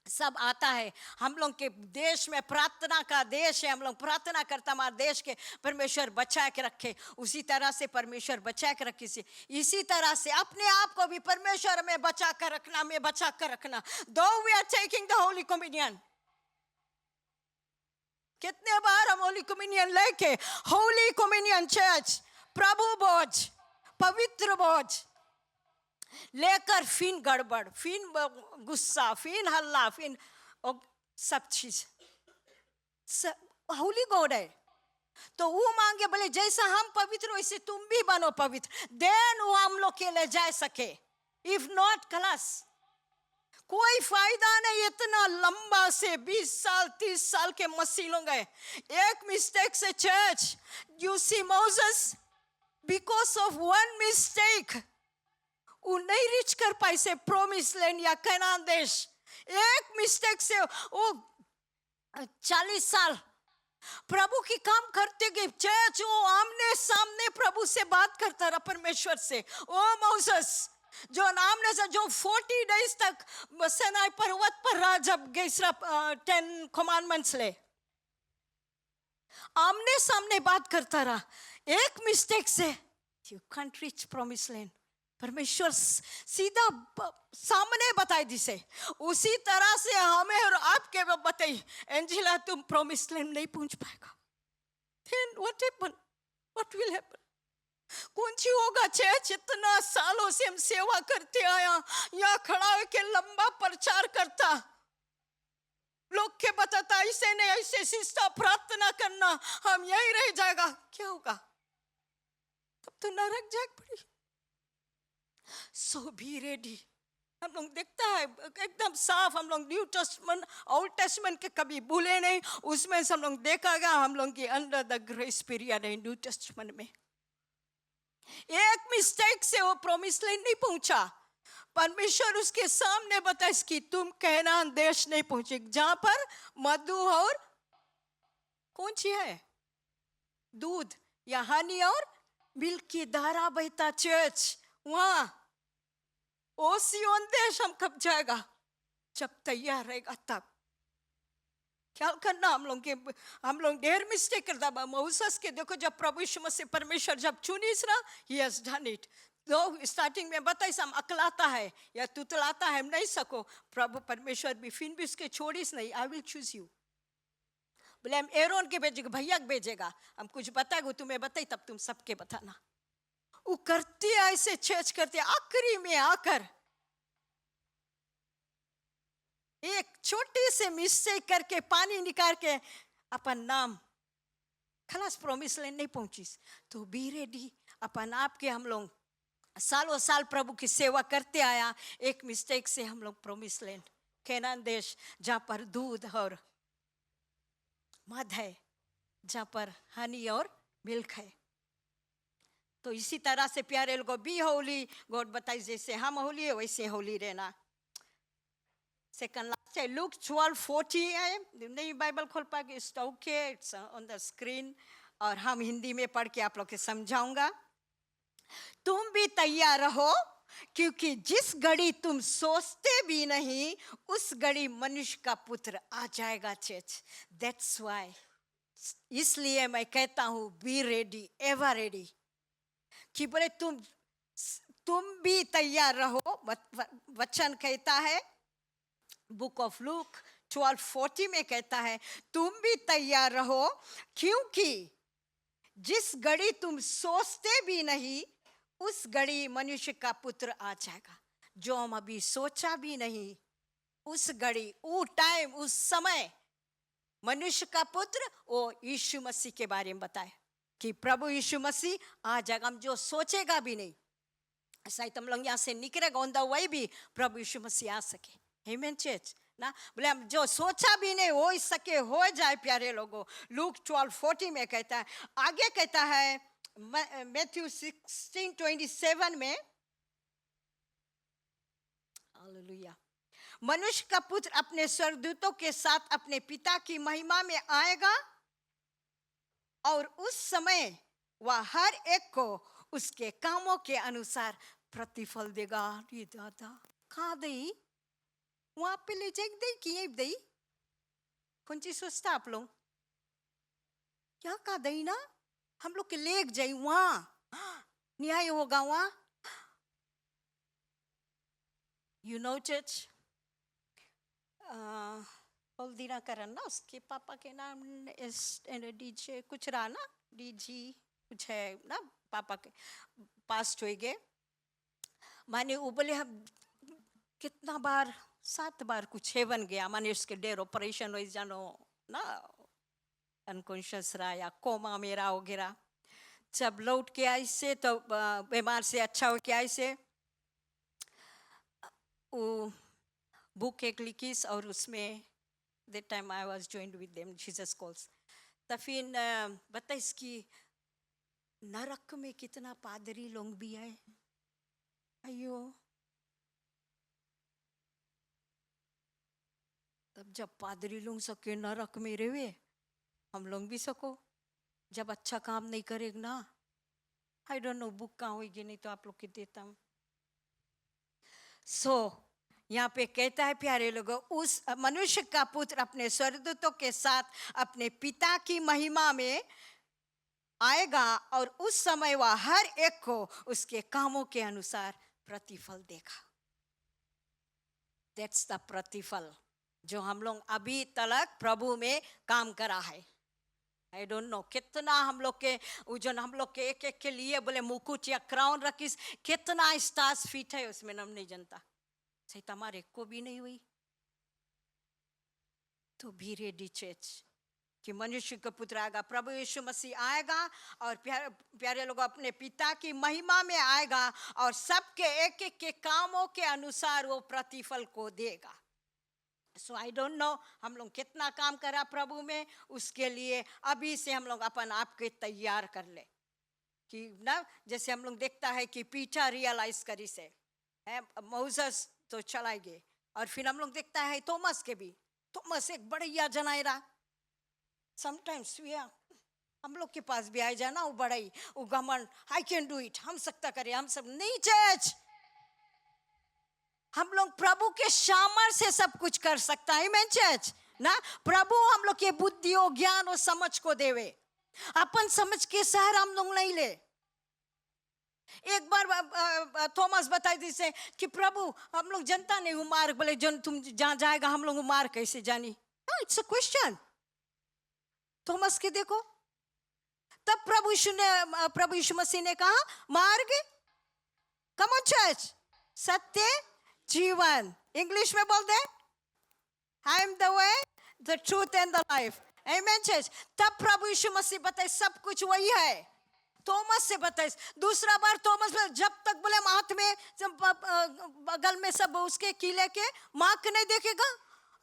सब आता है। हम लोग के देश में प्रार्थना का देश है, हम लोग प्रार्थना करता हमारे देश के परमेश्वर बचा के रखे। उसी तरह से परमेश्वर बचा के रखे, इसी तरह से अपने आप को भी परमेश्वर में बचा कर रखना, में बचा कर रखना। Though we are taking the holy communion, कितने बार हम होली कम्युनियन लेके, होली कम्युनियन चर्च, प्रभु भोज, पवित्र भोज लेकर फिर गड़बड़, फिर गुस्सा, फिर हल्ला, फिर सब चीज। होली गॉड है तो वो मांगे बोले जैसा हम पवित्र वैसे तुम भी बनो पवित्र, देन वो हम लोग के ले जा सके। इफ नॉट क्लास कोई फायदा नहीं। इतना लंबा से 20 साल 30 साल के मसीह लोग गए, एक मिस्टेक से church, you see Moses, because of one mistake वो नहीं रिच कर पाए से प्रोमिस लैंड या कनान देश। एक मिस्टेक से वो 40 साल प्रभु की काम करते गए। चर्च वो आमने सामने प्रभु से बात करता रहा, परमेश्वर से। ओ मोसेस जो आमने से जो 40 डेज तक सिनाई पर्वत पर रहा, जब 10 कमांडमेंट्स ले, आमने सामने बात करता रहा। एक मिस्टेक से you can't reach promise land. परमेश्वर सीधा सामने बताई दिसे। उसी तरह से हमें और आपके बताई, एंजिला तुम प्रॉमिस लैंड नहीं पहुंच पाएगा। Then what happen? What will happen? कौन सी होगा चर्च? इतना सालों से हम सेवा करते आया, यहाँ खड़ा होकर लंबा प्रचार करता, लोग के बताता ऐसे नहीं ऐसे शिष्टा प्रार्थना करना, हम यही रह जाएगा, क्या होगा? तब तो नरक जाग पड़ी। सो बी रेडी। हम लोग देखता है एकदम साफ, हम लोग न्यू टेस्टमेंट ओल्ड टेस्टमेंट के कभी भूले नहीं, उसमें से हम लोग देखा गया हम लोग की अंडर द ग्रेस पीरियड है न्यू टेस्टमेंट में। एक मिस्टेक से वो प्रॉमिस लैंड नहीं पहुंचा। परमेश्वर उसके सामने बताए कि तुम कहनान देश नहीं पहुंचे जहां पर मधु और कौन सी है, दूध या हनी और मिल्क की धारा बहता चर्च, वहां ओ सियोन देश हम कब जाएगा? जब तैयार रहेगा तब। ख्याल करना, हम लोग ढेर मिस्टेक करता। मूसेस के देखो, जब प्रभु यीशु मसीह परमेश्वर जब चुनीस ना, ही हैज डन इट। तो स्टार्टिंग में बताइस हम अकलाता है या तुतलाता है, हम नहीं सको, प्रभु परमेश्वर भी फिर भी उसके छोड़िस नहीं, आई विल चूज यू। बोले हम एरोन के भेजेगा, भैया के भेजेगा, हम कुछ बताएगा तुम्हें बताई, तब तुम सबके बताना। वो करती ऐसे चर्च करते, आखिरी में आकर एक छोटे से मिस्टेक करके पानी निकाल के अपन नाम खलास प्रॉमिस लैंड नहीं पहुंची। तो बी रेडी। अपन आप के हम लोग सालों साल प्रभु की सेवा करते आया, एक मिस्टेक से हम लोग प्रॉमिस लैंड कैनान देश जहाँ पर दूध और मध है, जहाँ पर हनी और मिल्क है। तो इसी तरह से प्यारे लोगों, बी होली, गॉड बताइए जैसे हम होली है वैसे होली रहना। सेकंड लास्ट है लुक 12:40 है, नहीं बाइबल खोल पाएंगे, it's okay, it's on the screen, और हम हिंदी में पढ़ के आप लोग के समझाऊंगा। तुम भी तैयार रहो, क्योंकि जिस घड़ी तुम सोचते भी नहीं उस घड़ी मनुष्य का पुत्र आ जाएगा चर्च। दैट्स व्हाई, इसलिए मैं कहता हूँ बी रेडी, एवर रेडी, कि बोले तुम भी तैयार रहो। वचन कहता है, बुक ऑफ लूक 12:40 में कहता है तुम भी तैयार रहो, क्योंकि जिस घड़ी तुम सोचते भी नहीं उस घड़ी मनुष्य का पुत्र आ जाएगा। जो हम अभी सोचा भी नहीं, उस घड़ी, वो टाइम, उस समय मनुष्य का पुत्र वो यीशु मसीह के बारे में बताए कि प्रभु यीशु मसीह आ जाएगा। हम जो सोचेगा भी नहीं, ऐसा ही तुम लोग यहाँ से निकलेगा ऑन द वे भी प्रभु यीशु मसीह आ सके। आमेन चर्च ना, बोले हम जो सोचा भी नहीं हो सके हो जाए। प्यारे लोगों, लूक 12:40 में कहता है, आगे कहता है मैथ्यू 16:27 में, हालेलुया, मनुष्य का पुत्र अपने स्वर्गदूतों के साथ अपने पिता की महिमा में आएगा और उस समय वह हर एक को उसके कामों के अनुसार प्रतिफल देगा। ये दादा कहाँ दई, वहां पे ले जाए दई कि ये दई, कौन चीज सोचता आप लोग? क्या कहा दई ना, हम लोग के लेक जाई वहां न्याय होगा वहां। यू नो चर्च, हल्दीरा करन ना, उसके पापा के नाम डीजे कुछ रहा ना, डीजी कुछ है ना, पापा के पास्ट हो गए। माने वो बोले हम कितना बार, 7 बार कुछ हेवन गया, माने उसके डेर ऑपरेशन हो जानो ना, अनकॉन्शियस रहा या कोमा में रहा वगैरह। जब लौट के आई से तो बीमार से अच्छा हो के आई से वो बुक एक लिखीस और उसमें that time I was joined with them Jesus calls. तो फिर बताइस कि नरक में कितना पादरी लोग भी है। अयो, तब जब पादरी लोग सके नरक में रहे, हम लोग भी सको जब अच्छा काम नहीं करेगा ना। आई डोंट नो बुक कहाँ होगी, नहीं तो आप लोग के देता हूँ। सो यहाँ पे कहता है प्यारे लोगों, उस मनुष्य का पुत्र अपने स्वर्गदूतों के साथ अपने पिता की महिमा में आएगा और उस समय वह हर एक को उसके कामों के अनुसार प्रतिफल देगा। दैट्स द प्रतिफल जो हम लोग अभी तक प्रभु में काम करा है। आई डोंट नो कितना हम लोग के उजन, हम लोग के एक एक के लिए बोले मुकुट या क्राउन रखीस, कितना स्टार्स फिट है उसमें हम नहीं जानता। सही हमारे को भी नहीं हुई। तो भी रेडी चर्च कि मनुष्य का पुत्र आएगा, प्रभु यीशु मसीह आएगा और प्यारे प्यारे लोग अपने पिता की महिमा में आएगा और सबके एक एक के कामों के अनुसार वो प्रतिफल को देगा. सो आई डोंट नो हम लोग कितना काम करा प्रभु में, उसके लिए अभी से हम लोग अपन आप के तैयार कर ले कि ना, जैसे हम लोग देखता है कि पीटर रियलाइज करी से है, मोसेस तो चला गए और फिर हम लोग देखता है थॉमस के भी, थॉमस एक बढ़िया जनायरा. समटाइम्स हम लोग के पास भी आ जाए ना वो बड़ाई, वो घमंड, आई कैन डू इट, हम सकता करें, हम सब नहीं. चर्च हम लोग प्रभु के सामर्थ्य से सब कुछ कर सकता है. आमेन चर्च ना, प्रभु हम लोग के बुद्धि और ज्ञान और समझ को देवे, अपन समझ के सहारा हम लोग नहीं ले. एक बार थॉमस बताई दी से कि प्रभु हम लोग जनता नहीं हूँ मार्ग, बोले जन तुम जहाँ जाएगा हम लोग मार्ग कैसे जानी. It's a question. थॉमस के देखो, तब प्रभु यीशु मसीह ने कहा मार्ग, कम ऑन चर्च, सत्य जीवन. इंग्लिश में बोल दे, I am the way the truth and the life. Amen church. तब प्रभु यीशु मसीह बताए सब कुछ वही है. थॉमस से बताए. दूसरा बार थॉमस जब तक बोले हाथ में बगल में सब उसके किले के मार्क नहीं देखेगा.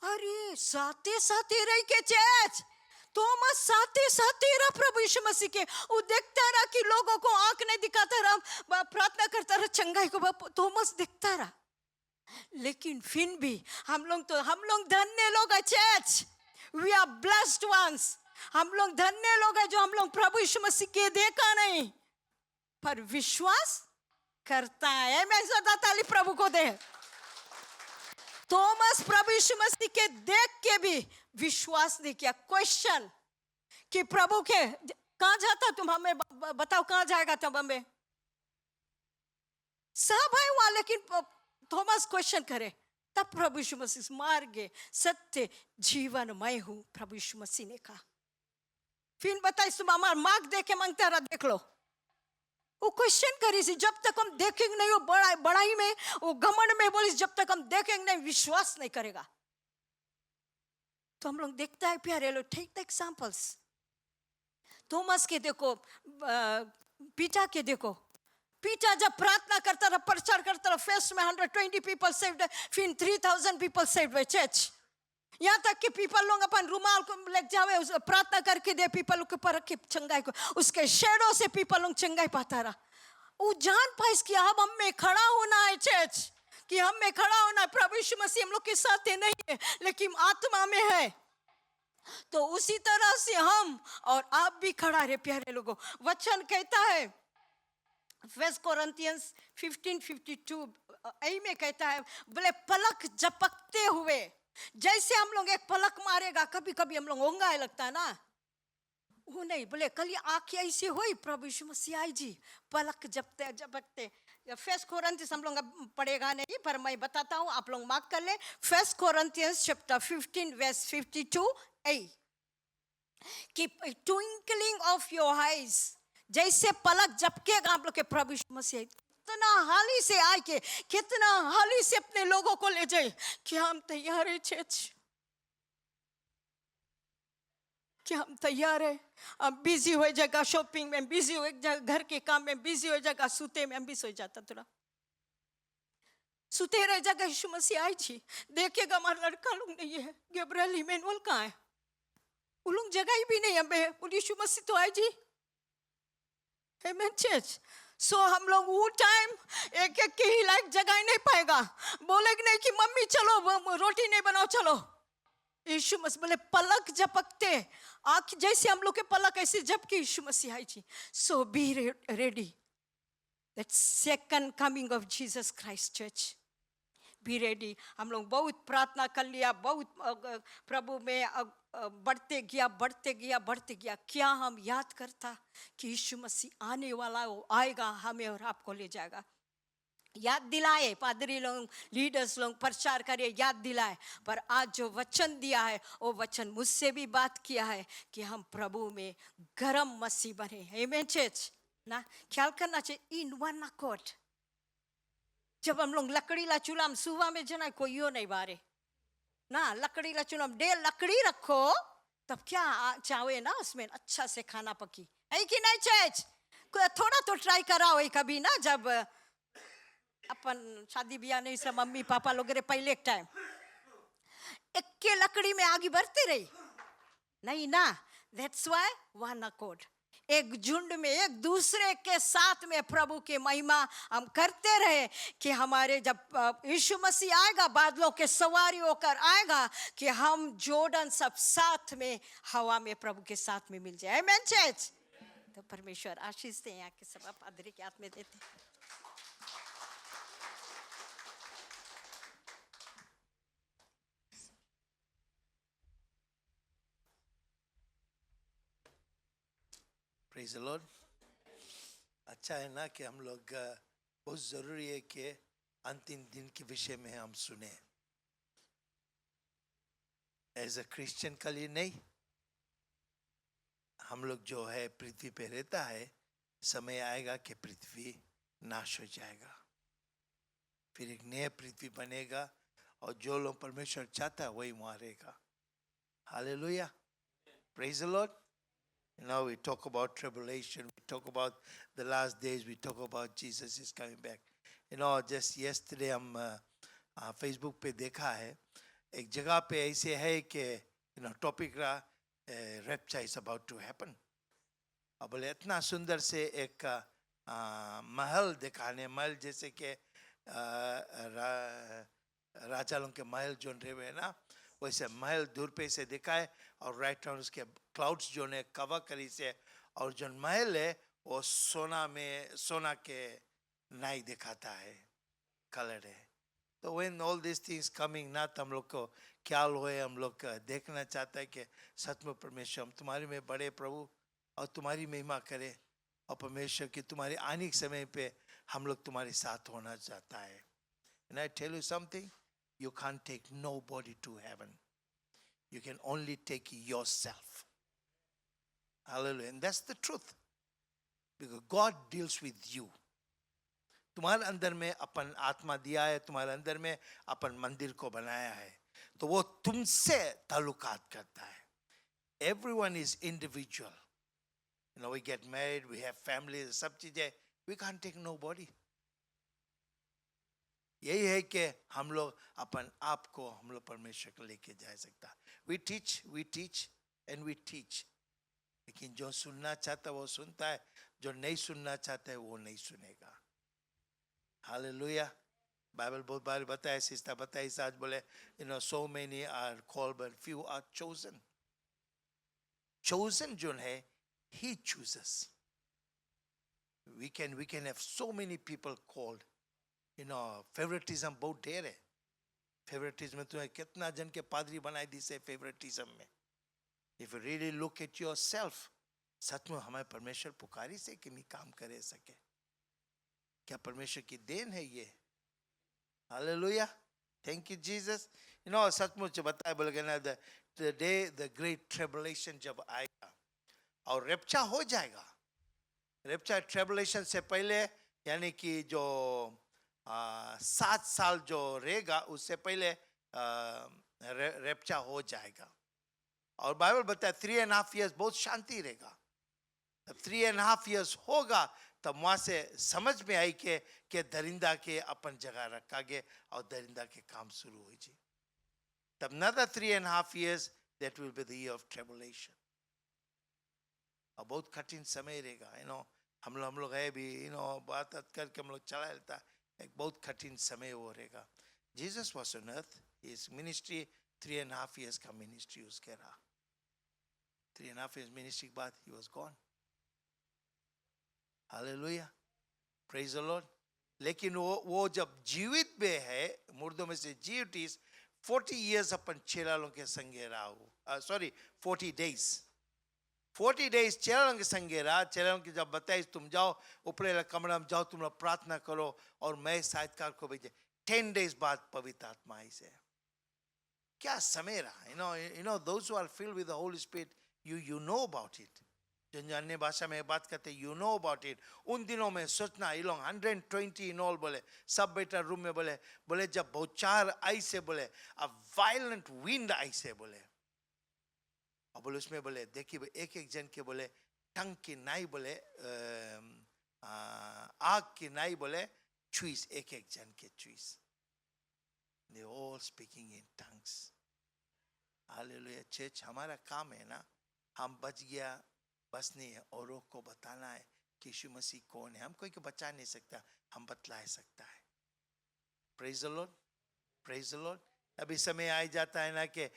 अरे साथे साथे रह के चर्च, थॉमस साथे साथे रहा प्रभु यीशु मसीह के. वो देखता रहा कि लोगों को आंख नहीं दिखाता रहा, प्रार्थना करता रहा चंगाई को, थॉमस देखता रहा. लेकिन फिर भी हम लोग धन्य लोग हैं church. We are blessed ones. हम लोग धन्य लोग हैं जो हम लोग प्रभु यीशु मसीह के देखा नहीं पर विश्वास करता है. मैं जोरदार ताली प्रभु को दे. थॉमस प्रभु यीशु मसीह के देख के भी विश्वास नहीं किया. क्वेश्चन कि प्रभु के कहां जाता, तुम हमें बताओ कहां जाएगा तब हमें, सब है वहां, लेकिन थॉमस क्वेश्चन करे. तब प्रभु यीशु मसीह मार्ग सत्य जीवन मैं हूं, प्रभु यीशु मसीह ने कहा. फिर बताइए तुम हमारा मार्ग देखे मांगता रहा, देख लो. वो क्वेश्चन करी सी, जब तक हम देखेंगे नहीं, वो बड़ाई में वो घमंड में बोली जब तक हम देखेंगे नहीं विश्वास नहीं करेगा. तो हम लोग देखता है प्यारे लोग, टेक द एग्जांपल्स. थॉमस के देखो, पीटर के देखो. पीटर जब प्रार्थना करता रहा, प्रचार करता रहा, फर्स्ट में 120 पीपल सेव्ड, फिर 3000 पीपल सेव्ड बाय चर्च. यहाँ तक कि पीपल लोग अपन रुमाल को लेके जावे, प्रार्थना करके दे पीपल के पर रखे चंगाई को, उसके शेडो से पीपल लोग चंगाई पाता रहा. वो जान पाए कि अब हम में खड़ा होना है चर्च, कि हम में खड़ा होना. प्रभु यीशु मसीह हम लोग के साथ नहीं है लेकिन आत्मा में है. तो उसी तरह से हम और आप भी खड़ा रहे प्यारे लोगों. वचन कहता है 1 कोरिन्थियंस 15:52 में कहता है, बोले पलक झपकते हुए, जैसे हम लोग एक पलक मारेगा कभी कभी हम लोग होंगे लगता है ना, वो नहीं, बोले कल आंखें ऐसे हुई प्रभु यीशु मसीह आई जी, पलक झपकते झपकते. 1 कोरिन्थियंस हम लोग पढ़ेगा नहीं पर मैं बताता हूँ, आप लोग मार्क कर ले. 1 कोरिन्थियंस चैप्टर 15 वर्स 52a कि ट्विंकलिंग ऑफ योर आईज, जैसे पलक झपकेगा आप लोग के प्रभु यीशु मसीह कितना हाली से आए के, कितना हाली से अपने लोगों को ले जाए कि हम तैयार है चर्च, कि हम तैयार है. हम बिजी हो जाएगा शॉपिंग में, बिजी हो जाएगा घर के काम में, बिजी हो जाएगा सूते में. हम भी सो जाता थोड़ा सूते रह जाएगा. यीशु मसीह आई जी, देखेगा हमारा लड़का लोग नहीं है, गब्रिएल इमैनुअल कहाँ है, वो लोग जगह ही भी नहीं है. यीशु मसीह तो आई जी. आमेन चर्च. सो हम लोग वो टाइम एक एक की ही लाइफ जगह ही नहीं पाएगा. बोलेगे नहीं कि मम्मी चलो रोटी नहीं बनाओ चलो. यीशु मसीह बोले पलक झपकते, आँख जैसे हम लोग के पलक ऐसे झपके यीशु मसीह आई जी. So be ready, that second coming of Jesus Christ. Church be ready. हम लोग बहुत प्रार्थना कर लिया, बहुत प्रभु में बढ़ते गया. क्या हम याद करता कि यीशु मसीह आने वाला, वो आएगा हमें और आपको ले जाएगा. याद दिलाए पादरी लोग, लीडर्स लोग प्रचार करे, याद दिलाए. पर आज जो वचन दिया है वो वचन मुझसे भी बात किया है कि हम प्रभु में गरम मसीह बने. आमेन चर्च ना, ख्याल करना चाहिए. In one accord. जब हम लोग लकड़ी ला चूल्हा में सुबह में जना कोई नहीं बारे, ना लकड़ी ला चुनो डे लकड़ी रखो तब क्या चाहे ना उसमें अच्छा से खाना पकी है कि नहीं चेच थोड़ा तो ट्राई कराओ ही कभी ना जब अपन शादी ब्याह नहीं सब मम्मी पापा लोग रे पहले एक टाइम एक के लकड़ी में आगे बढ़ती रही नहीं ना दैट्स व्हाई वन अकॉर्ड एक झुंड में एक दूसरे के साथ में प्रभु की महिमा हम करते रहे कि हमारे जब यीशु मसीह आएगा बादलों के सवारी होकर आएगा कि हम जोर्डन सब साथ में हवा में प्रभु के साथ में मिल जाए आमेन चर्च तो परमेश्वर आशीष दे यहाँ के सब पादरी के हाथ में देते प्रेज द लॉर्ड अच्छा है ना कि हम लोग बहुत ज़रूरी है कि अंतिम दिन के विषय में हम सुने एज अ क्रिश्चियन के लिए नहीं हम लोग जो है पृथ्वी पे रहता है समय आएगा कि पृथ्वी नाश हो जाएगा फिर एक नया पृथ्वी बनेगा और जो लोग परमेश्वर चाहता है वही वहाँ रहेगा hallelujah praise the Lord Now we talk about tribulation, we talk about the last days, we talk about Jesus is coming back. Just yesterday हम Facebook पे देखा है एक जगह पे ऐसे है कि टॉपिक रहा rapture is about to happen. अब बोले इतना सुंदर से एक महल दिखाने महल जैसे कि राजा लोग के महल जो रहे हुए ना वैसे महल दूर पे से दिखाए और राइट टाउन उसके क्लाउड्स जो ने कवर करी से और जो महल है वो सोना के नाई दिखाता है कलर है तो when all these things coming ना तो हम लोग को ख्याल होए हम लोग देखना चाहता है कि सचमुच परमेश्वर हम तुम्हारे में बड़े प्रभु और तुम्हारी महिमा करे और परमेश्वर की तुम्हारे आने के समय पे हम लोग तुम्हारे साथ होना चाहता है and I tell you something you can't take nobody to heaven you can only take yourself hallelujah and that's the truth because God deals with you तुम्हारे अंदर में अपन आत्मा दिया है तुम्हारे अंदर में अपन मंदिर को बनाया है तो वो तुमसे ताल्लुकात करता है everyone is individual we get married we have families सब चीजें we can't take nobody यही है कि हम लोग अपन आप को हम लोग परमेश्वर को लेके जा सकता we teach and we teach लेकिन जो सुनना चाहता है वो सुनता है जो नहीं सुनना चाहता है वो नहीं सुनेगा हालेलुया बाइबल बहुत बार बताया सिस्टर बताया आज बोले so many are called but few are chosen जो है he chooses we can have so many people called favoritism बहुत ढेर है favoritism में तुम्हें कितना जन के पादरी बनाई दी से favoritism में if you really look at yourself सच में हमें परमेश्वर पुकारी से कि मैं काम करे सके क्या परमेश्वर की देन है ये हालेलुया थैंक यू जीसस सचमुच बताया बोल गया ना the day the great tribulation जब आएगा और रेप्चा हो जाएगा रेप्चा ट्रिबुलेशन से पहले यानी कि जो 7 साल जो रहेगा उससे पहले रेप्चा हो जाएगा और बाइबल बताया 3.5 years बहुत शांति रहेगा 3.5 years होगा तब वहां से समझ में आई कि दरिंदा के अपन जगह रखा गया और दरिंदा के काम शुरू हुई जी तब another 3.5 years that will be the year of tribulation और बहुत कठिन समय रहेगा हम लोग है भी बात करके हम लोग चला लेता एक बहुत कठिन समय वो रहेगा Jesus was on earth his ministry 3.5 years का मिनिस्ट्री उसके रहा 3.5 years मिनिस्ट्री के बाद he was gone hallelujah praise the Lord लेकिन वो जब जीवित में है मुर्दों में से जीवित 40 years अपन चेलालों के संगे रहा 40 days 40 days चेलालों के संगे रहा चेलालों की जब बताई तुम जाओ ऊपरे कमरा में जाओ तुम लोग प्रार्थना करो और मैं साहित्यकार को भेजे 10 days बाद पवित्र आत्मा आई से क्या समय रहा those who are filled with the Holy Spirit you know about it जो अन्य भाषा में बात करते, यू नो अबाउट इट. उन दिनों में सोचना, ये लोग 120 इन ऑल बोले, सब बेटा रूम में बोले, बोले जब बौछार आई से बोले, अ वायलेंट विंड आई से बोले, और बोले उसमें बोले देखिए एक एक जन के बोले टंग की नाई बोले, आग की नाई बोले चुईस, एक एक जन के चुईस. They all speaking in tongues. Hallelujah. Church हमारा काम है ना, हम बच गया बस नहीं है, औरों को बताना है कि यीशु मसीह कौन है. हम कोई को बचा नहीं सकता, हम बतला सकता है. Praise the Lord. Praise the Lord. अभी समय आ जाता है ना कि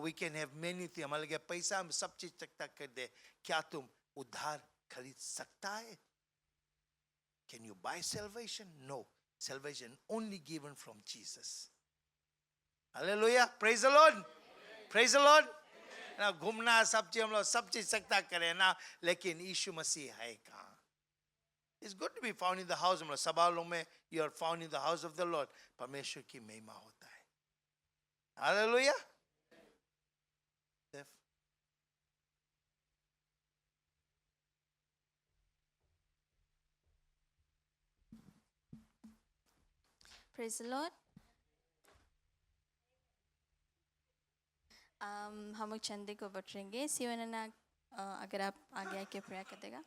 we can have many things. हमारे लिए पैसा हम सब चीज तक कर दे, क्या तुम उद्धार खरीद सकता है? Can you buy salvation? No. Salvation only given from Jesus. Hallelujah. Praise the Lord. Praise the Lord. ना घूमना सब चीज हम लोग सब चीज सकता करें ना, लेकिन यीशु मसीह है कहाँ? It's good to be found in the house. हम लोग सभाओं में you are found in the house of the Lord. परमेश्वर की महिमा होता है. Hallelujah. Praise the Lord. हम लोग चंदे को बटरेंगे. सिवनना अगर आप आगे आके प्रेयर कर देगा.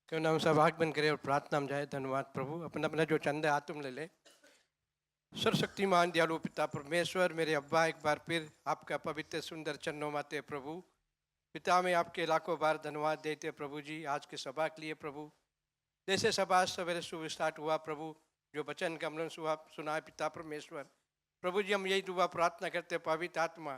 क्यों ना हम सब आँख बंद करें और प्रार्थना में जाए. धन्यवाद प्रभु. अपना अपना जो चंदा है तुम ले ले. सर्वशक्तिमान दयालु पिता परमेश्वर, मेरे अब्बा, एक बार फिर आपका पवित्र सुंदर चरणों में आते प्रभु. पिता में आपके लाखों बार धन्यवाद देते प्रभु जी आज के सभा के लिए प्रभु. जैसे सभा सवेरे सुबह स्टार्ट हुआ प्रभु, जो वचन का हमने सुना है पिता परमेश्वर, प्रभु जी हम यही दुआ प्रार्थना करते पवित्र आत्मा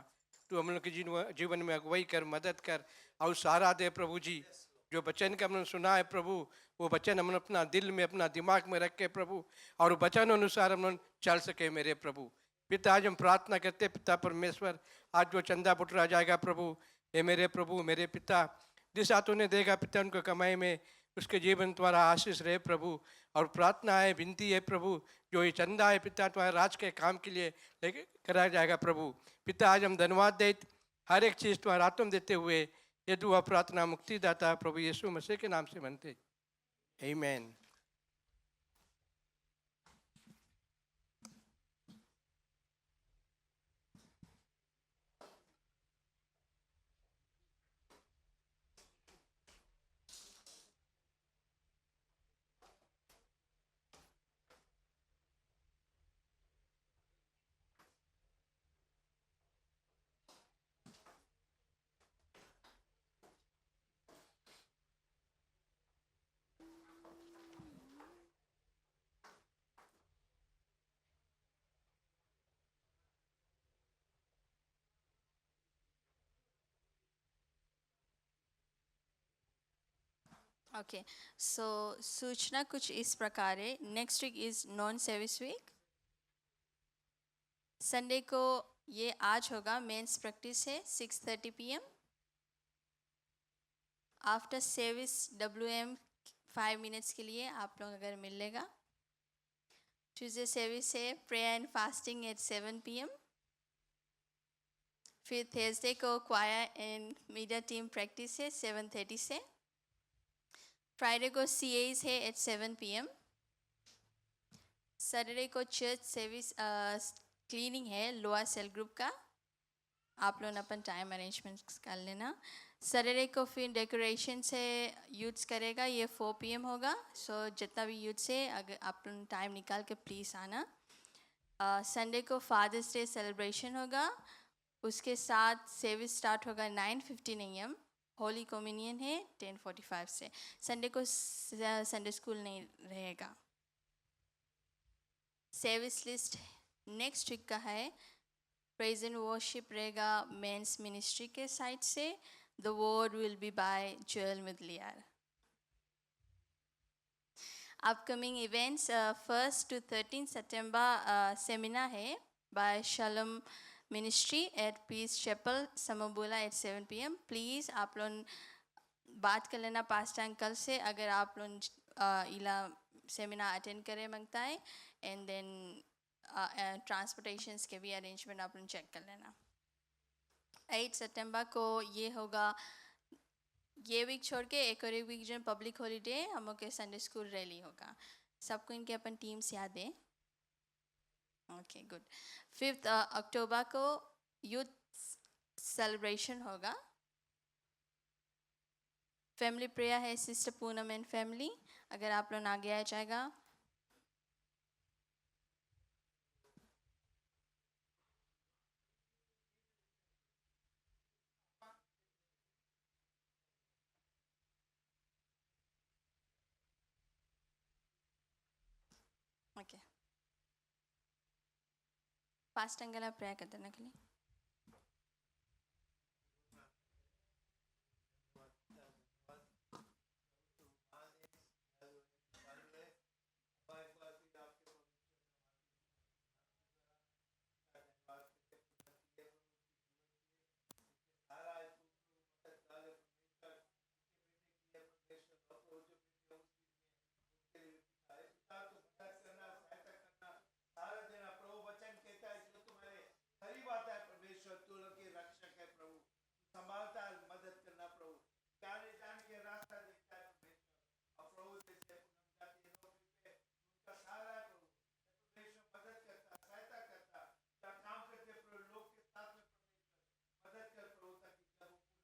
तू हम लोग के जीवन में अगुवाई कर, मदद कर और सहारा दे प्रभु जी. जो वचन का हमने सुना है प्रभु, वो वचन हम अपना दिल में अपना दिमाग में रख के प्रभु और वचन अनुसार हम चल सके मेरे प्रभु. पिता आज हम प्रार्थना करते पिता परमेश्वर, आज जो चंदा बुटरा जाएगा प्रभु, ये मेरे प्रभु मेरे पिता जिस हाथ उन्हें देगा पिता उनको कमाई में उसके जीवन तुम्हारा आशीष रहे प्रभु. और प्रार्थना है विनती है प्रभु, जो ये चंदा है पिता तुम्हारे राज के काम के लिए लेके कराया जाएगा प्रभु. पिता आज हम धन्यवाद दे हर एक चीज़ तुम्हारा आत्म देते हुए ये दुआ प्रार्थना मुक्तिदाता प्रभु यीशु मसीह के नाम से बनते. आमीन. Okay, so सूचना कुछ इस प्रकार है. Next week is non service week. Sunday को ये आज होगा, मेंस प्रैक्टिस है 6:30 PM. After service WM 5 minutes के लिए आप लोग अगर मिलेगा. ट्यूसडे सर्विस है prayer and fasting at 7 PM. फिर थर्सडे को choir and media team practice है 7:30 से. फ्राइडे को CAs है एट 7 PM. सैटरडे को चर्च सर्विस क्लीनिंग है लोअर सेल ग्रुप का. आप लोग अपन टाइम अरेंजमेंट कर लेना. सैटरडे को फिर डेकोरेशन से यूथ्स करेगा, ये 4 PM होगा. सो जितना भी यूथ्स है अगर आप लोग टाइम निकाल के प्लीज़ आना. संडे को फादर्स डे सेलिब्रेशन होगा, उसके साथ सर्विस स्टार्ट होगा 9:15 AM. होली कम्युनियन है 10:45 से. संडे को संडे स्कूल नहीं रहेगा. सर्विस लिस्ट नेक्स्ट वीक का है. प्रेज एंड वर्शिप रहेगा मेंस मिनिस्ट्री के साइड से. The word will be by Joel Mudaliar. Upcoming events 1st to 13 September seminar है by shalom ministry at peace chapel समोबुला एट 7 PM. प्लीज़ आप लोग बात कर लेना पास्ट अंकल से अगर आप लोग इला सेमिनार अटेंड करें मांगता है. एंड देन ट्रांसपोर्टेशंस के भी अरेंजमेंट आप लोग चेक कर लेना. 8 सितंबर को ये होगा. ये वीक छोड़ के एक और एक वीक जो पब्लिक हॉलीडे हम लोग के संडे स्कूल रैली होगा. सबको इनके अपन टीम्स याद है. Okay good. 5 अक्टूबर को यूथ सेलिब्रेशन होगा. फैमिली प्रेयर है सिस्टर पूनम एंड फैमिली. अगर आप लोग आगे आ जाएगा. ओके. पास्ट अंगला प्रेयर कर देना के लिए. संभालता है, मदद करना प्रभु. जाने जाने के रास्ता देखता है परमेश्वर. और प्रभु जैसे पूनम जाती है नौकरी पे, उनका सारा प्रभु परमेश्वर मदद करता, सहायता करता. क्या काम करते प्रभु लोग के साथ में परमेश्वर मदद कर प्रभु, ताकि जब वो पूनम से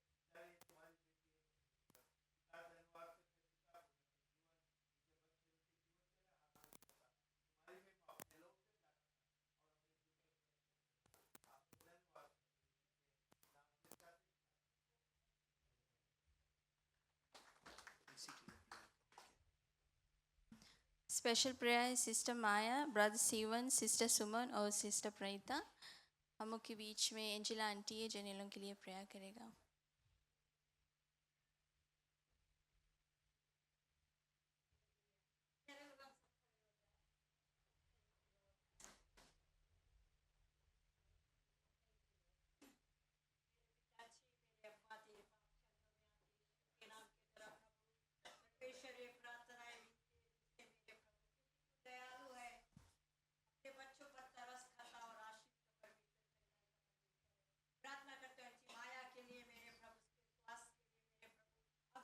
देखे जाने तुम्हारी बेटी है. पिता धन्यवाद करते पिता जीवन उनके बच्चे उनके जीवन से हमारे में अपने लोग से जाता था और अपने स्पेशल प्रेयर है सिस्टर माया, ब्रदर सीवन, सिस्टर सुमन और सिस्टर प्रणीता. हम लोग के बीच में एंजेला आंटी है जिन लोगों के लिए प्रेयर करेगा.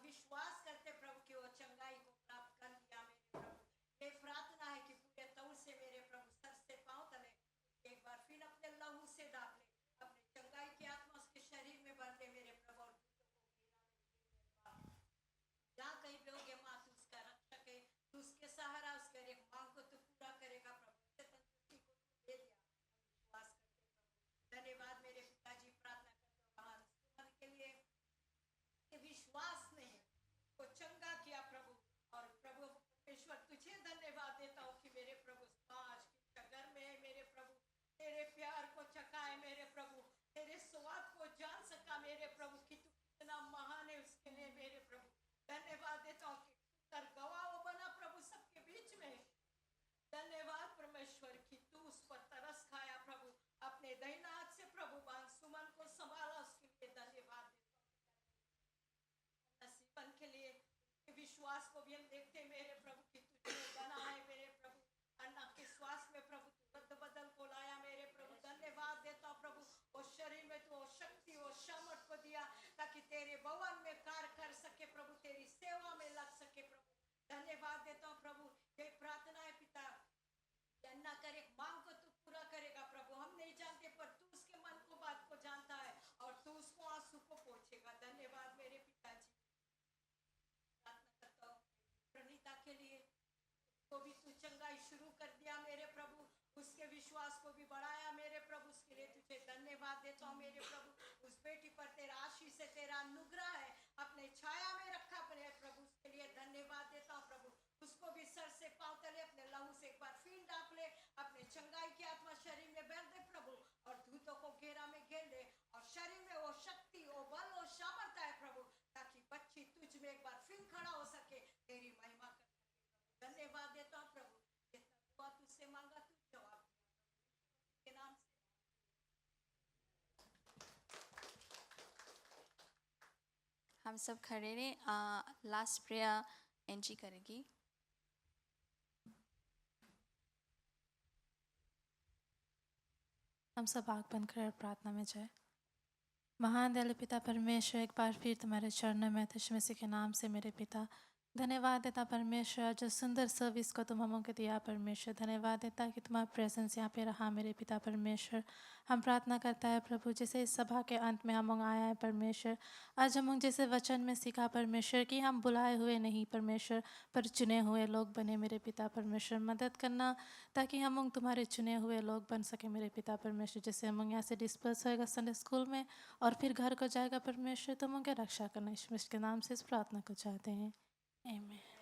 विश्वास करते प्रभु कि वो चंगाई को प्राप्त कर लिया मेरे प्रभु. ये प्रार्थना है कि पूरे तौर से मेरे प्रभु सर से पांव तले एक बार फिर अपने लहू से डाल ले, अपने चंगाई की आत्मा उसके शरीर में भर दे मेरे प्रभु. और जहाँ कहीं पे होगे माँ तू उसका रक्षक है, तू उसके सहारा, उसके हर एक मांग को तू पूरा करेगा प्रभु. तंदुरुस्ती को तू दे दिया. विश्वास करते प्रभु. धन्यवाद मेरे पिताजी. प्रार्थना करते हो सुमन के लिए विश्वास नहीं को चंगा किया प्रभु. और प्रभु परमेश्वर तुझे धन्यवाद देता हूँ कि मेरे प्रभु आज की घर में मेरे प्रभु तेरे प्यार को चखाए मेरे प्रभु, तेरे स्वाद को जान सका मेरे प्रभु कि तू कितना महान है. उसके लिए मेरे प्रभु धन्यवाद देता हूँ कि कर गवाह वो बना प्रभु सबके बीच में. धन्यवाद परमेश्वर कि तू उस पर तरस खाया प्रभु, अपने दाहिने हाथ से प्रभु बान सुमन को संभाला. उसके लिए धन्यवाद नसीबन के लिए विश्वास को भी हम देखते हैं मेरे प्रभु कि तुझे बना है मेरे प्रभु. अन्ना के श्वास में प्रभु तू रद्द बदल को लाया मेरे प्रभु. धन्यवाद देता हूँ प्रभु. वो शरीर में तू शक्ति और सामर्थ को दिया ताकि तेरे भवन में कार्य कर सके प्रभु, तेरी सेवा में लग सके प्रभु. धन्यवाद देता हूँ प्रभु. ये प्रार्थना है पिता, अन्ना कर एक मांग को तू पूरा करेगा प्रभु. हम नहीं जानते पर तू उसके मन को बात को जानता है और तू उसको आंसू को पहुंचेगा. धन्यवाद मेरे पिताजी. प्रणीता के लिए को भी तू चंगाई शुरू कर दिया मेरे प्रभु, उसके विश्वास को भी बढ़ाया मेरे प्रभु. उसके लिए तुझे धन्यवाद देता हूँ मेरे प्रभु. उस बेटी पर तेरा आशीष है, तेरा अनुग्रह है, अपने छाया में रखा अपने प्रभु. उसके लिए धन्यवाद देता हूँ प्रभु. उसको भी सर से पांव तले अपने लहू से एक बार फिर डाप ले, अपने चंगाई की आत्मा शरीर में भर दे प्रभु. और दूतों को घेरा में घेर ले और शरीर में वो शक्ति, वो बल, वो सामर्थ्य है प्रभु, ताकि बच्ची तुझ में एक बार फिर खड़ा हो सके, तेरी महिमा कर सके प्रभु. धन्यवाद देता हूँ प्रभु. जितना दुआ तुझसे मांगा तू जवाब दिया के नाम से. हम सब खड़े रहे. लास्ट प्रेयर एंजी करेगी. हम सब आँख बंद कर प्रार्थना में जाए। महान दयालु पिता परमेश्वर, एक बार फिर तुम्हारे चरणों में यीशु मसीह के नाम से मेरे पिता धन्यवाद देता परमेश्वर, जो सुंदर सर्विस को तुम हमों को दिया परमेश्वर। धन्यवाद देता कि तुम्हारा प्रेजेंस यहाँ पे रहा मेरे पिता परमेश्वर। हम प्रार्थना करता है प्रभु, जैसे इस सभा के अंत में हम लोग आया है परमेश्वर, आज हम लोग जैसे वचन में सीखा परमेश्वर कि हम बुलाए हुए नहीं परमेश्वर, पर चुने हुए लोग बने मेरे पिता परमेश्वर। मदद करना ताकि हम लोग तुम्हारे चुने हुए लोग बन सके मेरे पिता परमेश्वर। जैसे हम लोग यहाँ से डिस्पर्स होएगा संडे स्कूल में और फिर घर को जाएगा परमेश्वर, तुम लोग की रक्षा करना, यीशु मसीह के नाम से इस प्रार्थना को चाहते हैं, आमीन।